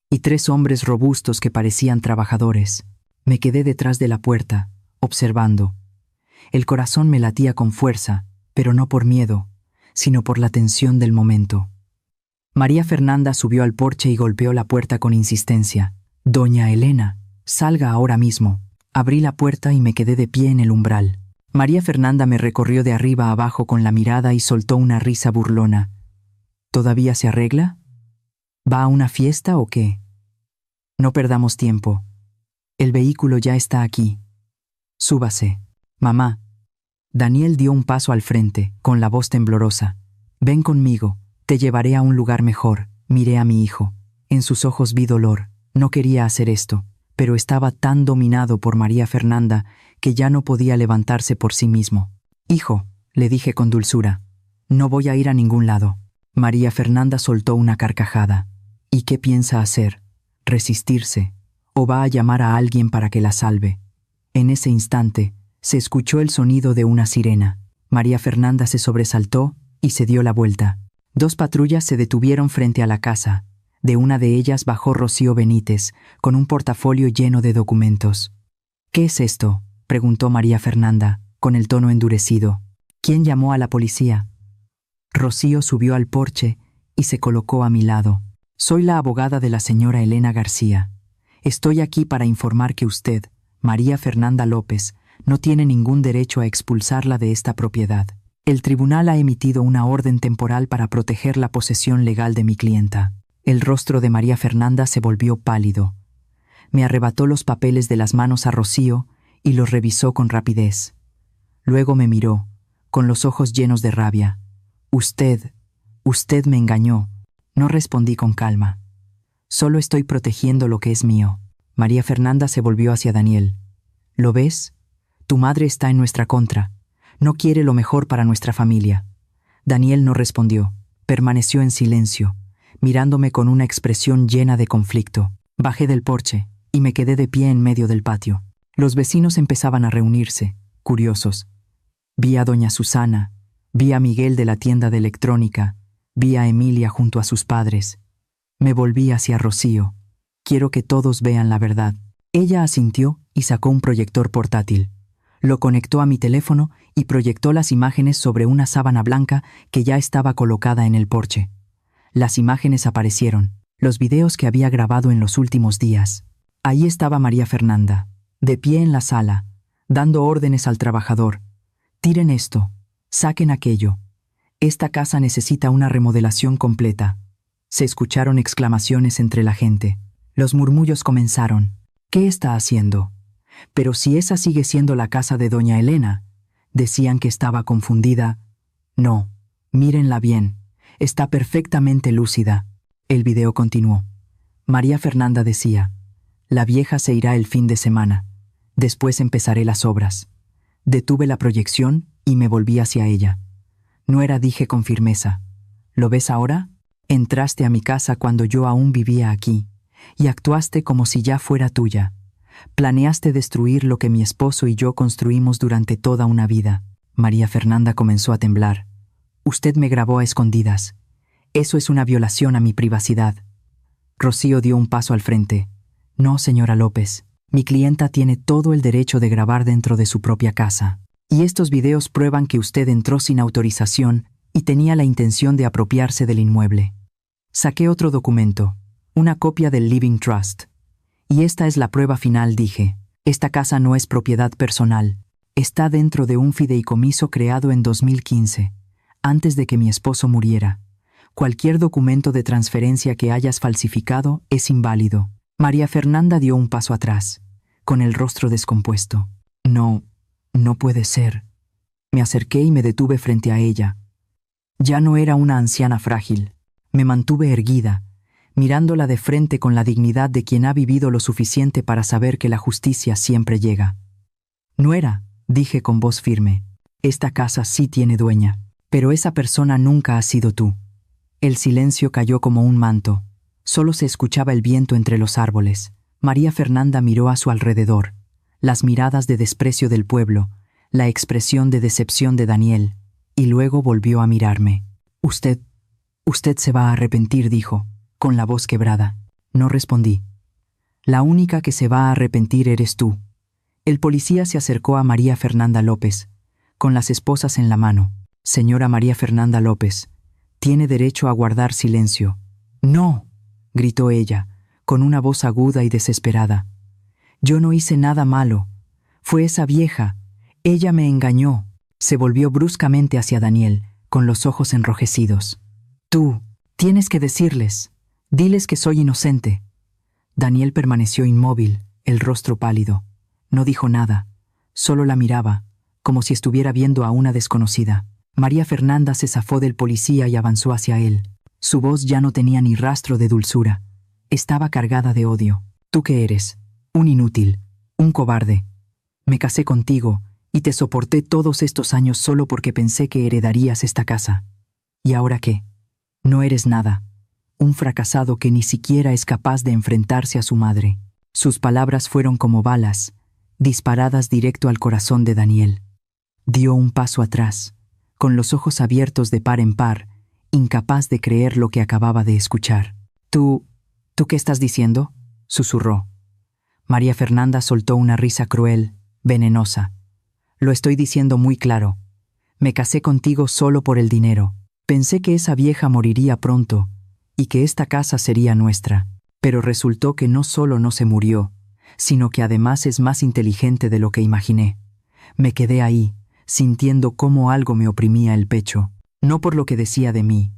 y 3 hombres robustos que parecían trabajadores. Me quedé detrás de la puerta, observando. El corazón me latía con fuerza, pero no por miedo, sino por la tensión del momento. María Fernanda subió al porche y golpeó la puerta con insistencia. «Doña Elena, salga ahora mismo». Abrí la puerta y me quedé de pie en el umbral. María Fernanda me recorrió de arriba a abajo con la mirada y soltó una risa burlona. «¿Todavía se arregla? ¿Va a una fiesta o qué? No perdamos tiempo. El vehículo ya está aquí. Súbase». «Mamá». Daniel dio un paso al frente, con la voz temblorosa. «Ven conmigo, te llevaré a un lugar mejor». Miré a mi hijo. En sus ojos vi dolor. No quería hacer esto, pero estaba tan dominado por María Fernanda que ya no podía levantarse por sí mismo. «Hijo», le dije con dulzura, «no voy a ir a ningún lado». María Fernanda soltó una carcajada. «¿Y qué piensa hacer? ¿Resistirse? ¿O va a llamar a alguien para que la salve?» En ese instante, se escuchó el sonido de una sirena. María Fernanda se sobresaltó y se dio la vuelta. 2 patrullas se detuvieron frente a la casa. De una de ellas bajó Rocío Benítez, con un portafolio lleno de documentos. «¿Qué es esto?», preguntó María Fernanda, con el tono endurecido. «¿Quién llamó a la policía?». Rocío subió al porche y se colocó a mi lado. «Soy la abogada de la señora Elena García. Estoy aquí para informar que usted, María Fernanda López, no tiene ningún derecho a expulsarla de esta propiedad. El tribunal ha emitido una orden temporal para proteger la posesión legal de mi clienta». El rostro de María Fernanda se volvió pálido. Me arrebató los papeles de las manos a Rocío y los revisó con rapidez. Luego me miró, con los ojos llenos de rabia. Usted me engañó». No respondí con calma. «Solo estoy protegiendo lo que es mío». María Fernanda se volvió hacia Daniel. «¿Lo ves? Tu madre está en nuestra contra. No quiere lo mejor para nuestra familia». Daniel no respondió. Permaneció en silencio, mirándome con una expresión llena de conflicto. Bajé del porche y me quedé de pie en medio del patio. Los vecinos empezaban a reunirse, curiosos. Vi a doña Susana, vi a Miguel de la tienda de electrónica, vi a Emilia junto a sus padres. Me volví hacia Rocío. «Quiero que todos vean la verdad». Ella asintió y sacó un proyector portátil. Lo conectó a mi teléfono y proyectó las imágenes sobre una sábana blanca que ya estaba colocada en el porche. Las imágenes aparecieron, los videos que había grabado en los últimos días. Ahí estaba María Fernanda, de pie en la sala, dando órdenes al trabajador. «Tiren esto, saquen aquello. Esta casa necesita una remodelación completa». Se escucharon exclamaciones entre la gente. Los murmullos comenzaron. «¿Qué está haciendo? Pero si esa sigue siendo la casa de doña Elena». Decían que estaba confundida. «No, mírenla bien. Está perfectamente lúcida». El video continuó. María Fernanda decía: «La vieja se irá el fin de semana. Después empezaré las obras». Detuve la proyección y me volví hacia ella. «No era», dije con firmeza. «¿Lo ves ahora? Entraste a mi casa cuando yo aún vivía aquí, y actuaste como si ya fuera tuya. Planeaste destruir lo que mi esposo y yo construimos durante toda una vida». María Fernanda comenzó a temblar. «Usted me grabó a escondidas. Eso es una violación a mi privacidad». Rocío dio un paso al frente. «No, señora López. Mi clienta tiene todo el derecho de grabar dentro de su propia casa. Y estos videos prueban que usted entró sin autorización y tenía la intención de apropiarse del inmueble». Saqué otro documento, una copia del Living Trust. Y esta es la prueba final, dije. Esta casa no es propiedad personal. Está dentro de un fideicomiso creado en 2015, antes de que mi esposo muriera. Cualquier documento de transferencia que hayas falsificado es inválido. María Fernanda dio un paso atrás, con el rostro descompuesto. No puede ser. Me acerqué y me detuve frente a ella. Ya no era una anciana frágil. Me mantuve erguida, mirándola de frente con la dignidad de quien ha vivido lo suficiente para saber que la justicia siempre llega. Nuera, dije con voz firme, esta casa sí tiene dueña, pero esa persona nunca ha sido tú. El silencio cayó como un manto. Solo se escuchaba el viento entre los árboles. María Fernanda miró a su alrededor, las miradas de desprecio del pueblo, la expresión de decepción de Daniel, y luego volvió a mirarme. Usted se va a arrepentir, dijo, con la voz quebrada. No respondí. La única que se va a arrepentir eres tú. El policía se acercó a María Fernanda López, con las esposas en la mano. Señora María Fernanda López, tiene derecho a guardar silencio. ¡No!, gritó ella, con una voz aguda y desesperada. Yo no hice nada malo. Fue esa vieja. Ella me engañó. Se volvió bruscamente hacia Daniel, con los ojos enrojecidos. Tú, tienes que decirles. Diles que soy inocente. Daniel permaneció inmóvil, el rostro pálido. No dijo nada, solo la miraba, como si estuviera viendo a una desconocida. María Fernanda se zafó del policía y avanzó hacia él. Su voz ya no tenía ni rastro de dulzura. Estaba cargada de odio. ¿Tú qué eres? Un inútil, un cobarde. Me casé contigo y te soporté todos estos años solo porque pensé que heredarías esta casa. ¿Y ahora qué? No eres nada. Un fracasado que ni siquiera es capaz de enfrentarse a su madre. Sus palabras fueron como balas, disparadas directo al corazón de Daniel. Dio un paso atrás, con los ojos abiertos de par en par, incapaz de creer lo que acababa de escuchar. ¿Tú qué estás diciendo?, susurró. María Fernanda soltó una risa cruel, venenosa. Lo estoy diciendo muy claro. Me casé contigo solo por el dinero. Pensé que esa vieja moriría pronto y que esta casa sería nuestra. Pero resultó que no solo no se murió, sino que además es más inteligente de lo que imaginé. Me quedé ahí, sintiendo cómo algo me oprimía el pecho, no por lo que decía de mí,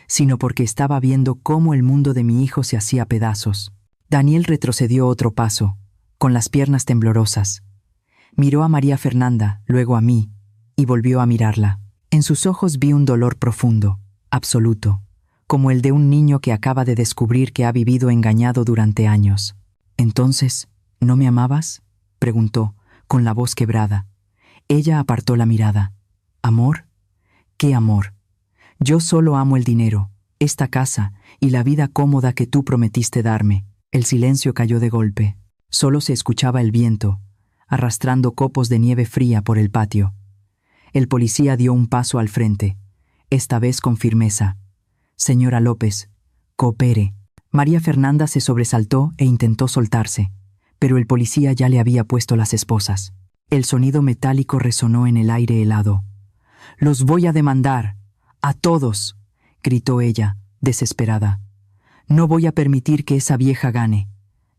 sino porque estaba viendo cómo el mundo de mi hijo se hacía pedazos. Daniel retrocedió otro paso, con las piernas temblorosas. Miró a María Fernanda, luego a mí, y volvió a mirarla. En sus ojos vi un dolor profundo, absoluto, como el de un niño que acaba de descubrir que ha vivido engañado durante años. «¿Entonces, no me amabas?», preguntó, con la voz quebrada. Ella apartó la mirada. «¿Amor? ¿Qué amor? Yo solo amo el dinero, esta casa y la vida cómoda que tú prometiste darme». El silencio cayó de golpe. Solo se escuchaba el viento, arrastrando copos de nieve fría por el patio. El policía dio un paso al frente, esta vez con firmeza. «Señora López, coopere». María Fernanda se sobresaltó e intentó soltarse, pero el policía ya le había puesto las esposas. El sonido metálico resonó en el aire helado. «Los voy a demandar, a todos», gritó ella, desesperada. «No voy a permitir que esa vieja gane».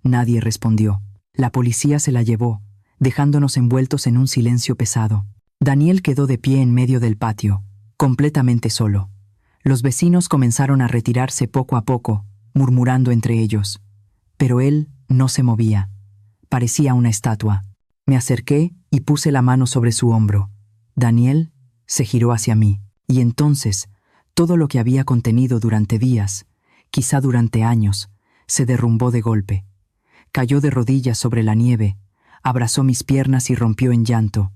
Nadie respondió. La policía se la llevó, dejándonos envueltos en un silencio pesado. Daniel quedó de pie en medio del patio, completamente solo. Los vecinos comenzaron a retirarse poco a poco, murmurando entre ellos. Pero él no se movía. Parecía una estatua. Me acerqué y puse la mano sobre su hombro. Daniel se giró hacia mí, y entonces todo lo que había contenido durante días, quizá durante años, se derrumbó de golpe. Cayó de rodillas sobre la nieve, abrazó mis piernas y rompió en llanto.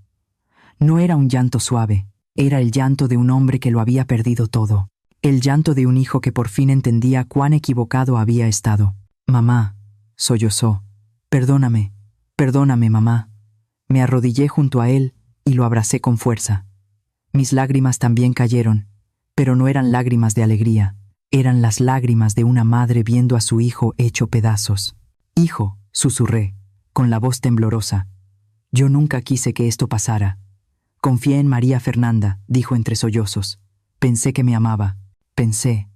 No era un llanto suave, era el llanto de un hombre que lo había perdido todo. El llanto de un hijo que por fin entendía cuán equivocado había estado. «Mamá», sollozó. «Perdóname, perdóname, mamá». Me arrodillé junto a él y lo abracé con fuerza. Mis lágrimas también cayeron, pero no eran lágrimas de alegría. Eran las lágrimas de una madre viendo a su hijo hecho pedazos. «Hijo», susurré, con la voz temblorosa. «Yo nunca quise que esto pasara. Confié en María Fernanda», dijo entre sollozos. «Pensé que me amaba. Pensé.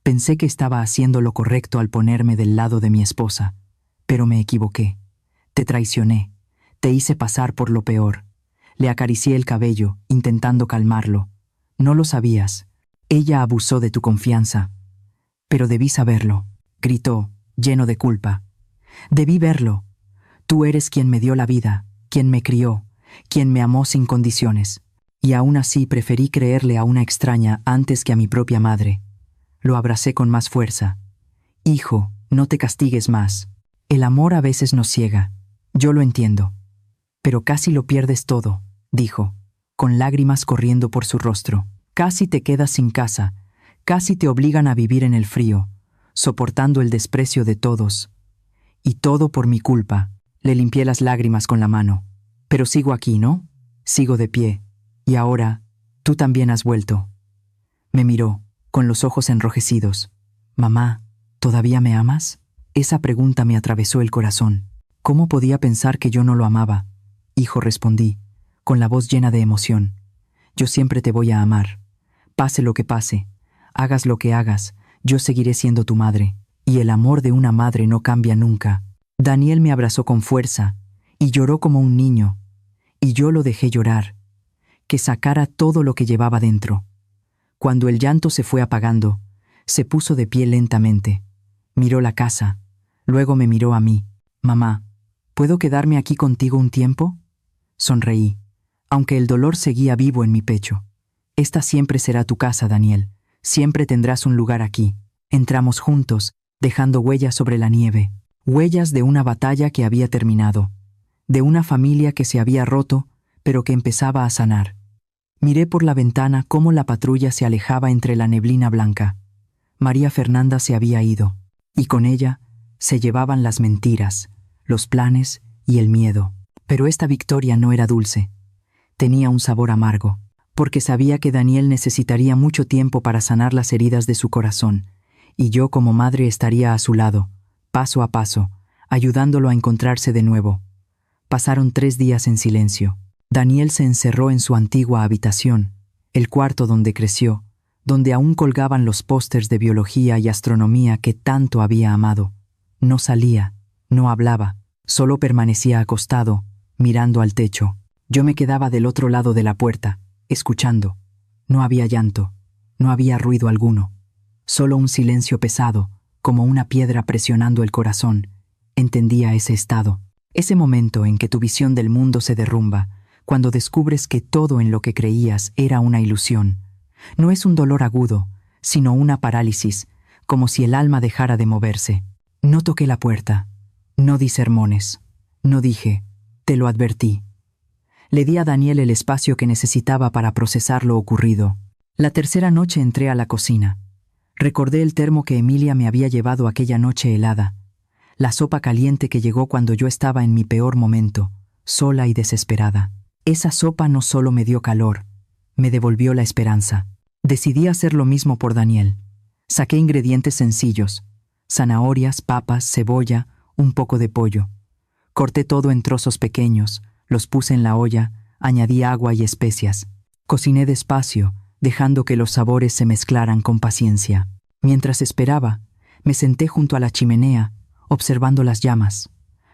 Pensé que estaba haciendo lo correcto al ponerme del lado de mi esposa, pero me equivoqué. Te traicioné, te hice pasar por lo peor. Le acaricié el cabello, intentando calmarlo. No lo sabías. Ella abusó de tu confianza. Pero debí saberlo, gritó, lleno de culpa. Debí verlo. Tú eres quien me dio la vida, quien me crió, quien me amó sin condiciones. Y aún así preferí creerle a una extraña antes que a mi propia madre. Lo abracé con más fuerza. Hijo, no te castigues más. El amor a veces nos ciega. Yo lo entiendo. Pero casi lo pierdes todo, dijo, con lágrimas corriendo por su rostro. Casi te quedas sin casa, casi te obligan a vivir en el frío, soportando el desprecio de todos. Y todo por mi culpa. Le limpié las lágrimas con la mano. Pero sigo aquí, ¿no? Sigo de pie. Y ahora, tú también has vuelto. Me miró, con los ojos enrojecidos. Mamá, ¿todavía me amas? Esa pregunta me atravesó el corazón. ¿Cómo podía pensar que yo no lo amaba? Hijo, respondí, con la voz llena de emoción. Yo siempre te voy a amar. Pase lo que pase, hagas lo que hagas, yo seguiré siendo tu madre. Y el amor de una madre no cambia nunca. Daniel me abrazó con fuerza, y lloró como un niño. Y yo lo dejé llorar, que sacara todo lo que llevaba dentro. Cuando el llanto se fue apagando, se puso de pie lentamente. Miró la casa, luego me miró a mí. Mamá, ¿puedo quedarme aquí contigo un tiempo? Sonreí, aunque el dolor seguía vivo en mi pecho. Esta siempre será tu casa, Daniel. Siempre tendrás un lugar aquí. Entramos juntos, dejando huellas sobre la nieve. Huellas de una batalla que había terminado. De una familia que se había roto, pero que empezaba a sanar. Miré por la ventana cómo la patrulla se alejaba entre la neblina blanca. María Fernanda se había ido, y con ella se llevaban las mentiras, los planes y el miedo. Pero esta victoria no era dulce. Tenía un sabor amargo, porque sabía que Daniel necesitaría mucho tiempo para sanar las heridas de su corazón, y yo como madre estaría a su lado, paso a paso, ayudándolo a encontrarse de nuevo. Pasaron 3 días en silencio. Daniel se encerró en su antigua habitación, el cuarto donde creció, donde aún colgaban los pósters de biología y astronomía que tanto había amado. No salía, no hablaba, solo permanecía acostado, mirando al techo. Yo me quedaba del otro lado de la puerta, escuchando. No había llanto, no había ruido alguno, solo un silencio pesado, como una piedra presionando el corazón. Entendía ese estado, ese momento en que tu visión del mundo se derrumba, cuando descubres que todo en lo que creías era una ilusión. No es un dolor agudo, sino una parálisis, como si el alma dejara de moverse. No toqué la puerta, no di sermones, no dije, te lo advertí. Le di a Daniel el espacio que necesitaba para procesar lo ocurrido. La tercera noche entré a la cocina. Recordé el termo que Emilia me había llevado aquella noche helada, la sopa caliente que llegó cuando yo estaba en mi peor momento, sola y desesperada. Esa sopa no solo me dio calor, me devolvió la esperanza. Decidí hacer lo mismo por Daniel. Saqué ingredientes sencillos: zanahorias, papas, cebolla, un poco de pollo. Corté todo en trozos pequeños, los puse en la olla, añadí agua y especias. Cociné despacio, dejando que los sabores se mezclaran con paciencia. Mientras esperaba, me senté junto a la chimenea, observando las llamas.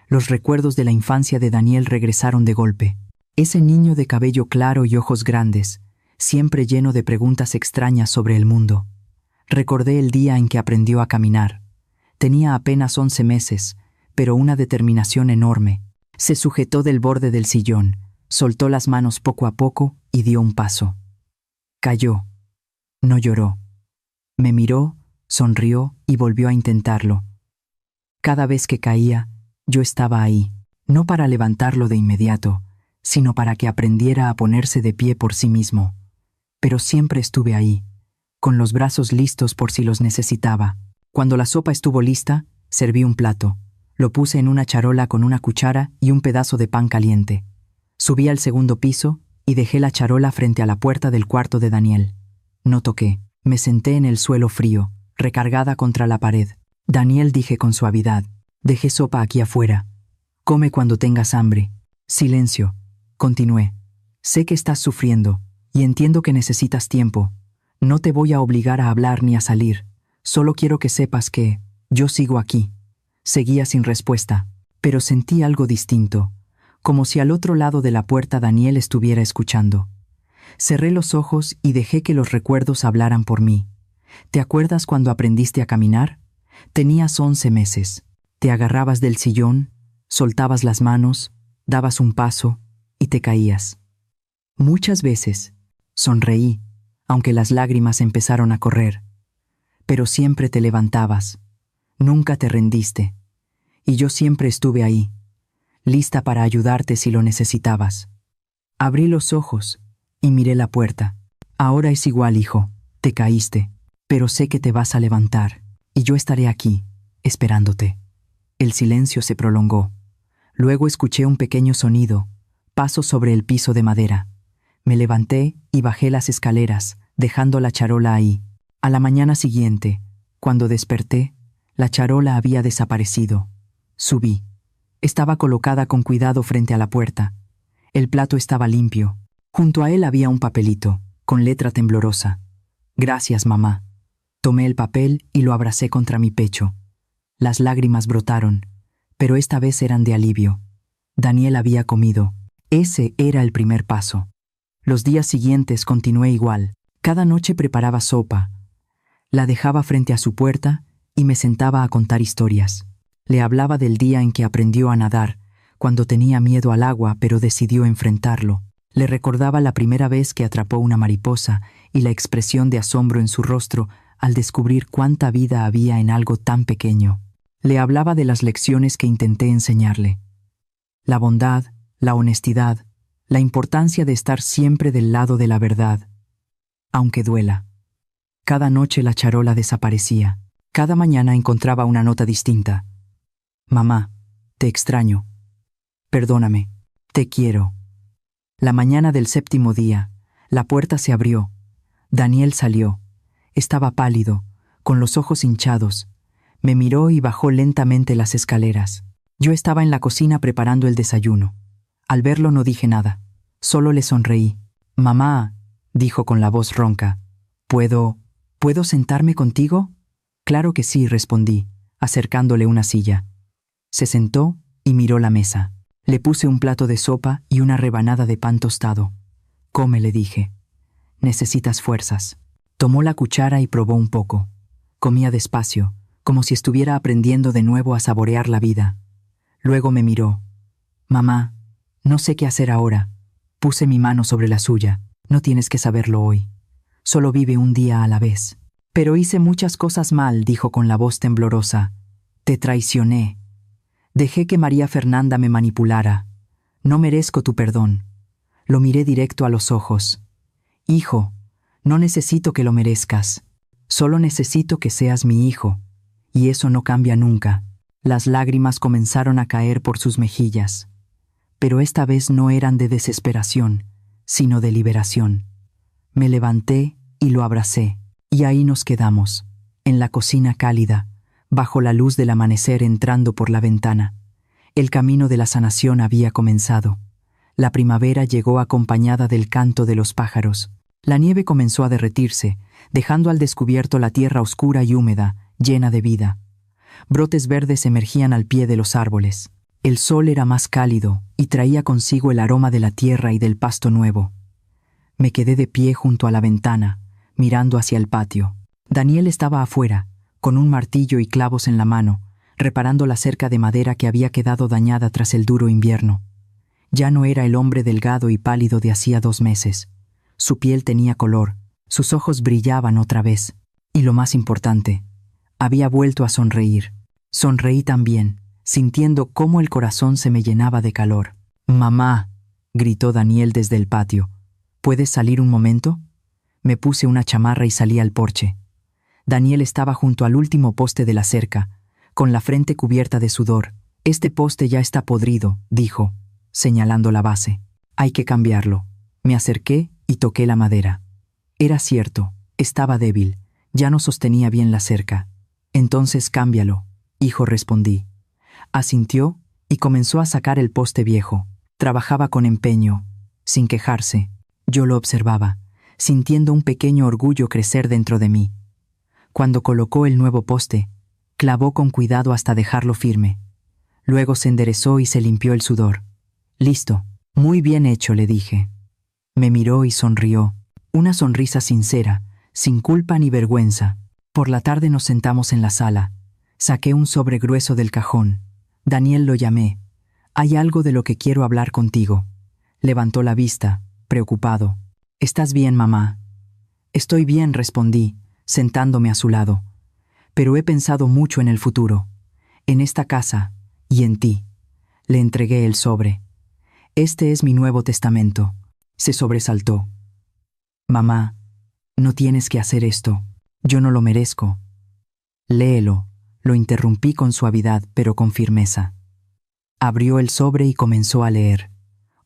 Los recuerdos de la infancia de Daniel regresaron de golpe. Ese niño de cabello claro y ojos grandes, siempre lleno de preguntas extrañas sobre el mundo. Recordé el día en que aprendió a caminar. Tenía apenas 11 meses, pero una determinación enorme. Se sujetó del borde del sillón, soltó las manos poco a poco y dio un paso. Cayó. No lloró. Me miró, sonrió y volvió a intentarlo. Cada vez que caía, yo estaba ahí, no para levantarlo de inmediato, sino para que aprendiera a ponerse de pie por sí mismo. Pero siempre estuve ahí, con los brazos listos por si los necesitaba. Cuando la sopa estuvo lista, serví un plato. Lo puse en una charola con una cuchara y un pedazo de pan caliente. Subí al segundo piso y dejé la charola frente a la puerta del cuarto de Daniel. No toqué. Me senté en el suelo frío, recargada contra la pared. Daniel, dije con suavidad, dejé sopa aquí afuera. Come cuando tengas hambre. Silencio. Continué. Sé que estás sufriendo y entiendo que necesitas tiempo. No te voy a obligar a hablar ni a salir. Solo quiero que sepas que yo sigo aquí. Seguía sin respuesta, pero sentí algo distinto, como si al otro lado de la puerta Daniel estuviera escuchando. Cerré los ojos y dejé que los recuerdos hablaran por mí. ¿Te acuerdas cuando aprendiste a caminar? Tenías 11 meses. Te agarrabas del sillón, soltabas las manos, dabas un paso y te caías. Muchas veces sonreí, aunque las lágrimas empezaron a correr. Pero siempre te levantabas. Nunca te rendiste. Y yo siempre estuve ahí, lista para ayudarte si lo necesitabas. Abrí los ojos y miré la puerta. Ahora es igual, hijo. Te caíste, pero sé que te vas a levantar, y yo estaré aquí, esperándote. El silencio se prolongó. Luego escuché un pequeño sonido, pasos sobre el piso de madera. Me levanté y bajé las escaleras, dejando la charola ahí. A la mañana siguiente, cuando desperté, la charola había desaparecido. Subí. Estaba colocada con cuidado frente a la puerta. El plato estaba limpio. Junto a él había un papelito, con letra temblorosa. Gracias, mamá. Tomé el papel y lo abracé contra mi pecho. Las lágrimas brotaron, pero esta vez eran de alivio. Daniel había comido. Ese era el primer paso. Los días siguientes continué igual. Cada noche preparaba sopa. La dejaba frente a su puerta y me sentaba a contar historias. Le hablaba del día en que aprendió a nadar, cuando tenía miedo al agua pero decidió enfrentarlo. Le recordaba la primera vez que atrapó una mariposa y la expresión de asombro en su rostro al descubrir cuánta vida había en algo tan pequeño. Le hablaba de las lecciones que intenté enseñarle. La bondad, la honestidad, la importancia de estar siempre del lado de la verdad, aunque duela. Cada noche la charola desaparecía. Cada mañana encontraba una nota distinta. Mamá, te extraño. Perdóname, te quiero. La mañana del 7º día, la puerta se abrió. Daniel salió. Estaba pálido, con los ojos hinchados. Me miró y bajó lentamente las escaleras. Yo estaba en la cocina preparando el desayuno. Al verlo no dije nada. Solo le sonreí. Mamá, dijo con la voz ronca. ¿Puedo sentarme contigo? Claro que sí, respondí, acercándole una silla. Se sentó y miró la mesa. Le puse un plato de sopa y una rebanada de pan tostado. Come, le dije. Necesitas fuerzas. Tomó la cuchara y probó un poco. Comía despacio, como si estuviera aprendiendo de nuevo a saborear la vida. Luego me miró. Mamá, no sé qué hacer ahora. Puse mi mano sobre la suya. No tienes que saberlo hoy. Solo vive un día a la vez. Pero hice muchas cosas mal, dijo con la voz temblorosa. Te traicioné. Dejé que María Fernanda me manipulara. No merezco tu perdón. Lo miré directo a los ojos. Hijo, no necesito que lo merezcas. Solo necesito que seas mi hijo. Y eso no cambia nunca. Las lágrimas comenzaron a caer por sus mejillas. Pero esta vez no eran de desesperación, sino de liberación. Me levanté y lo abracé. Y ahí nos quedamos, en la cocina cálida, bajo la luz del amanecer entrando por la ventana. El camino de la sanación había comenzado. La primavera llegó acompañada del canto de los pájaros. La nieve comenzó a derretirse, dejando al descubierto la tierra oscura y húmeda, llena de vida. Brotes verdes emergían al pie de los árboles. El sol era más cálido y traía consigo el aroma de la tierra y del pasto nuevo. Me quedé de pie junto a la ventana, mirando hacia el patio. Daniel estaba afuera, con un martillo y clavos en la mano, reparando la cerca de madera que había quedado dañada tras el duro invierno. Ya no era el hombre delgado y pálido de hacía 2 meses. Su piel tenía color, sus ojos brillaban otra vez. Y lo más importante, había vuelto a sonreír. Sonreí también, sintiendo cómo el corazón se me llenaba de calor. «Mamá», gritó Daniel desde el patio, «¿puedes salir un momento?» Me puse una chamarra y salí al porche. Daniel estaba junto al último poste de la cerca, con la frente cubierta de sudor. «Este poste ya está podrido», dijo, señalando la base. «Hay que cambiarlo». Me acerqué y toqué la madera. Era cierto, estaba débil, ya no sostenía bien la cerca. «Entonces cámbialo», hijo, respondí. Asintió y comenzó a sacar el poste viejo. Trabajaba con empeño, sin quejarse. Yo lo observaba, sintiendo un pequeño orgullo crecer dentro de mí. Cuando colocó el nuevo poste, clavó con cuidado hasta dejarlo firme. Luego se enderezó y se limpió el sudor. «Listo. Muy bien hecho», le dije. Me miró y sonrió. Una sonrisa sincera, sin culpa ni vergüenza. Por la tarde nos sentamos en la sala. Saqué un sobre grueso del cajón. «Daniel», lo llamé. «Hay algo de lo que quiero hablar contigo». Levantó la vista, preocupado. «¿Estás bien, mamá?» «Estoy bien», respondí, sentándome a su lado. «Pero he pensado mucho en el futuro, en esta casa y en ti». Le entregué el sobre. «Este es mi nuevo testamento». Se sobresaltó. «Mamá, no tienes que hacer esto. Yo no lo merezco». «Léelo», lo interrumpí con suavidad pero con firmeza. Abrió el sobre y comenzó a leer.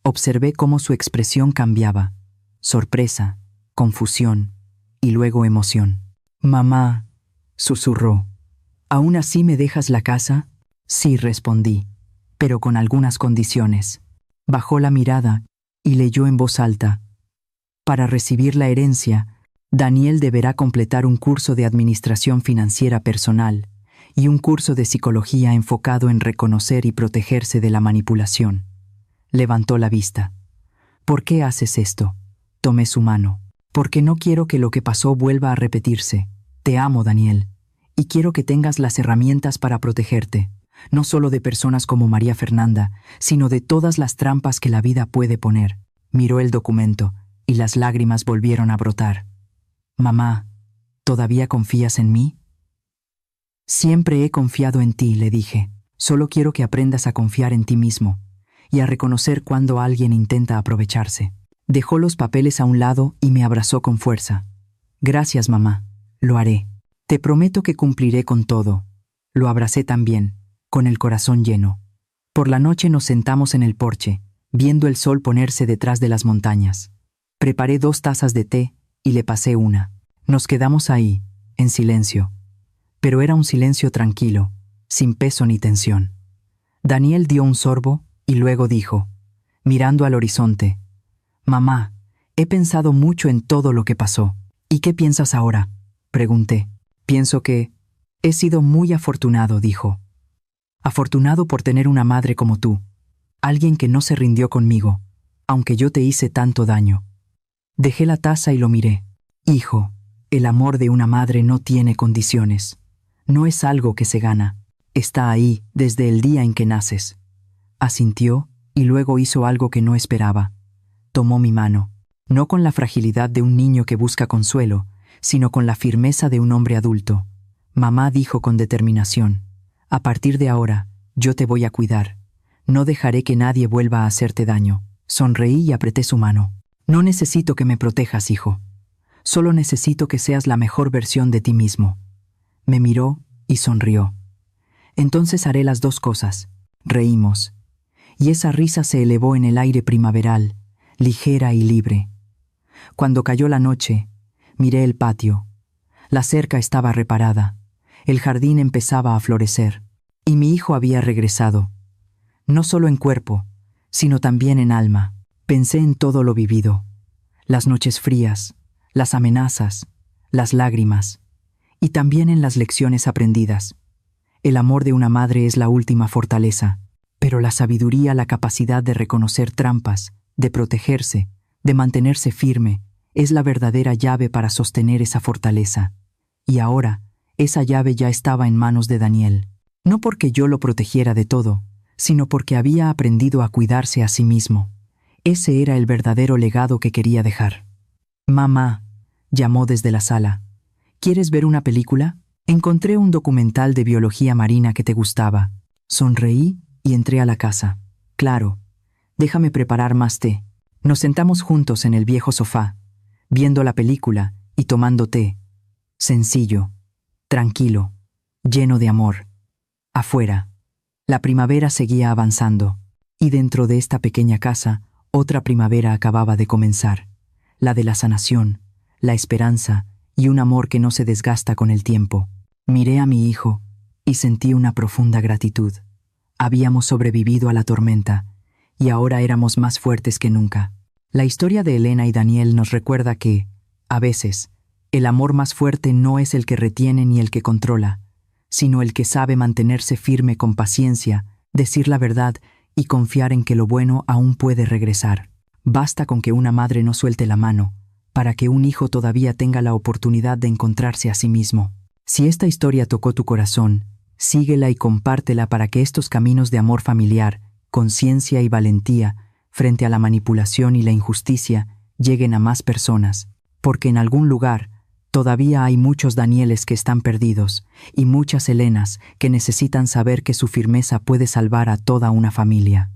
Observé cómo su expresión cambiaba. Sorpresa, confusión y luego emoción. «Mamá», susurró, «¿aún así me dejas la casa?» «Sí», respondí, «pero con algunas condiciones». Bajó la mirada y leyó en voz alta. «Para recibir la herencia, Daniel deberá completar un curso de administración financiera personal y un curso de psicología enfocado en reconocer y protegerse de la manipulación». Levantó la vista. «¿Por qué haces esto?» Tomé su mano. «Porque no quiero que lo que pasó vuelva a repetirse. Te amo, Daniel, y quiero que tengas las herramientas para protegerte, no solo de personas como María Fernanda, sino de todas las trampas que la vida puede poner». Miró el documento y las lágrimas volvieron a brotar. «Mamá, ¿todavía confías en mí?» «Siempre he confiado en ti», le dije. «Solo quiero que aprendas a confiar en ti mismo y a reconocer cuando alguien intenta aprovecharse». Dejó los papeles a un lado y me abrazó con fuerza. «Gracias, mamá. Lo haré. Te prometo que cumpliré con todo». Lo abracé también, con el corazón lleno. Por la noche nos sentamos en el porche, viendo el sol ponerse detrás de las montañas. Preparé 2 tazas de té y le pasé una. Nos quedamos ahí, en silencio. Pero era un silencio tranquilo, sin peso ni tensión. Daniel dio un sorbo y luego dijo, mirando al horizonte: «Mamá, he pensado mucho en todo lo que pasó». «¿Y qué piensas ahora?», pregunté. «Pienso que he sido muy afortunado», dijo. «Afortunado por tener una madre como tú, alguien que no se rindió conmigo, aunque yo te hice tanto daño». Dejé la taza y lo miré. «Hijo, el amor de una madre no tiene condiciones. No es algo que se gana. Está ahí desde el día en que naces». Asintió y luego hizo algo que no esperaba. Tomó mi mano, no con la fragilidad de un niño que busca consuelo, sino con la firmeza de un hombre adulto. «Mamá», dijo con determinación, «a partir de ahora, yo te voy a cuidar. No dejaré que nadie vuelva a hacerte daño». Sonreí y apreté su mano. «No necesito que me protejas, hijo. Solo necesito que seas la mejor versión de ti mismo». Me miró y sonrió. «Entonces haré las 2 cosas». Reímos. Y esa risa se elevó en el aire primaveral, ligera y libre. Cuando cayó la noche, miré el patio. La cerca estaba reparada. El jardín empezaba a florecer. Y mi hijo había regresado. No solo en cuerpo, sino también en alma. Pensé en todo lo vivido. Las noches frías, las amenazas, las lágrimas. Y también en las lecciones aprendidas. El amor de una madre es la última fortaleza, pero la sabiduría, la capacidad de reconocer trampas, de protegerse, de mantenerse firme, es la verdadera llave para sostener esa fortaleza. Y ahora, esa llave ya estaba en manos de Daniel. No porque yo lo protegiera de todo, sino porque había aprendido a cuidarse a sí mismo. Ese era el verdadero legado que quería dejar. «Mamá», llamó desde la sala, «¿quieres ver una película? Encontré un documental de biología marina que te gustaba». Sonreí y entré a la casa. «Claro, déjame preparar más té». Nos sentamos juntos en el viejo sofá, viendo la película y tomando té. Sencillo, tranquilo, lleno de amor. Afuera, la primavera seguía avanzando, y dentro de esta pequeña casa, otra primavera acababa de comenzar, la de la sanación, la esperanza y un amor que no se desgasta con el tiempo. Miré a mi hijo y sentí una profunda gratitud. Habíamos sobrevivido a la tormenta, y ahora éramos más fuertes que nunca. La historia de Elena y Daniel nos recuerda que, a veces, El amor más fuerte no es el que retiene ni el que controla, sino el que sabe mantenerse firme con paciencia, decir la verdad y confiar en que lo bueno aún puede regresar. Basta con que una madre no suelte la mano, para que un hijo todavía tenga la oportunidad de encontrarse a sí mismo. Si esta historia tocó tu corazón, síguela y compártela para que estos caminos de amor familiar, conciencia y valentía, frente a la manipulación y la injusticia, lleguen a más personas. Porque en algún lugar, todavía hay muchos Danieles que están perdidos, y muchas Helenas que necesitan saber que su firmeza puede salvar a toda una familia.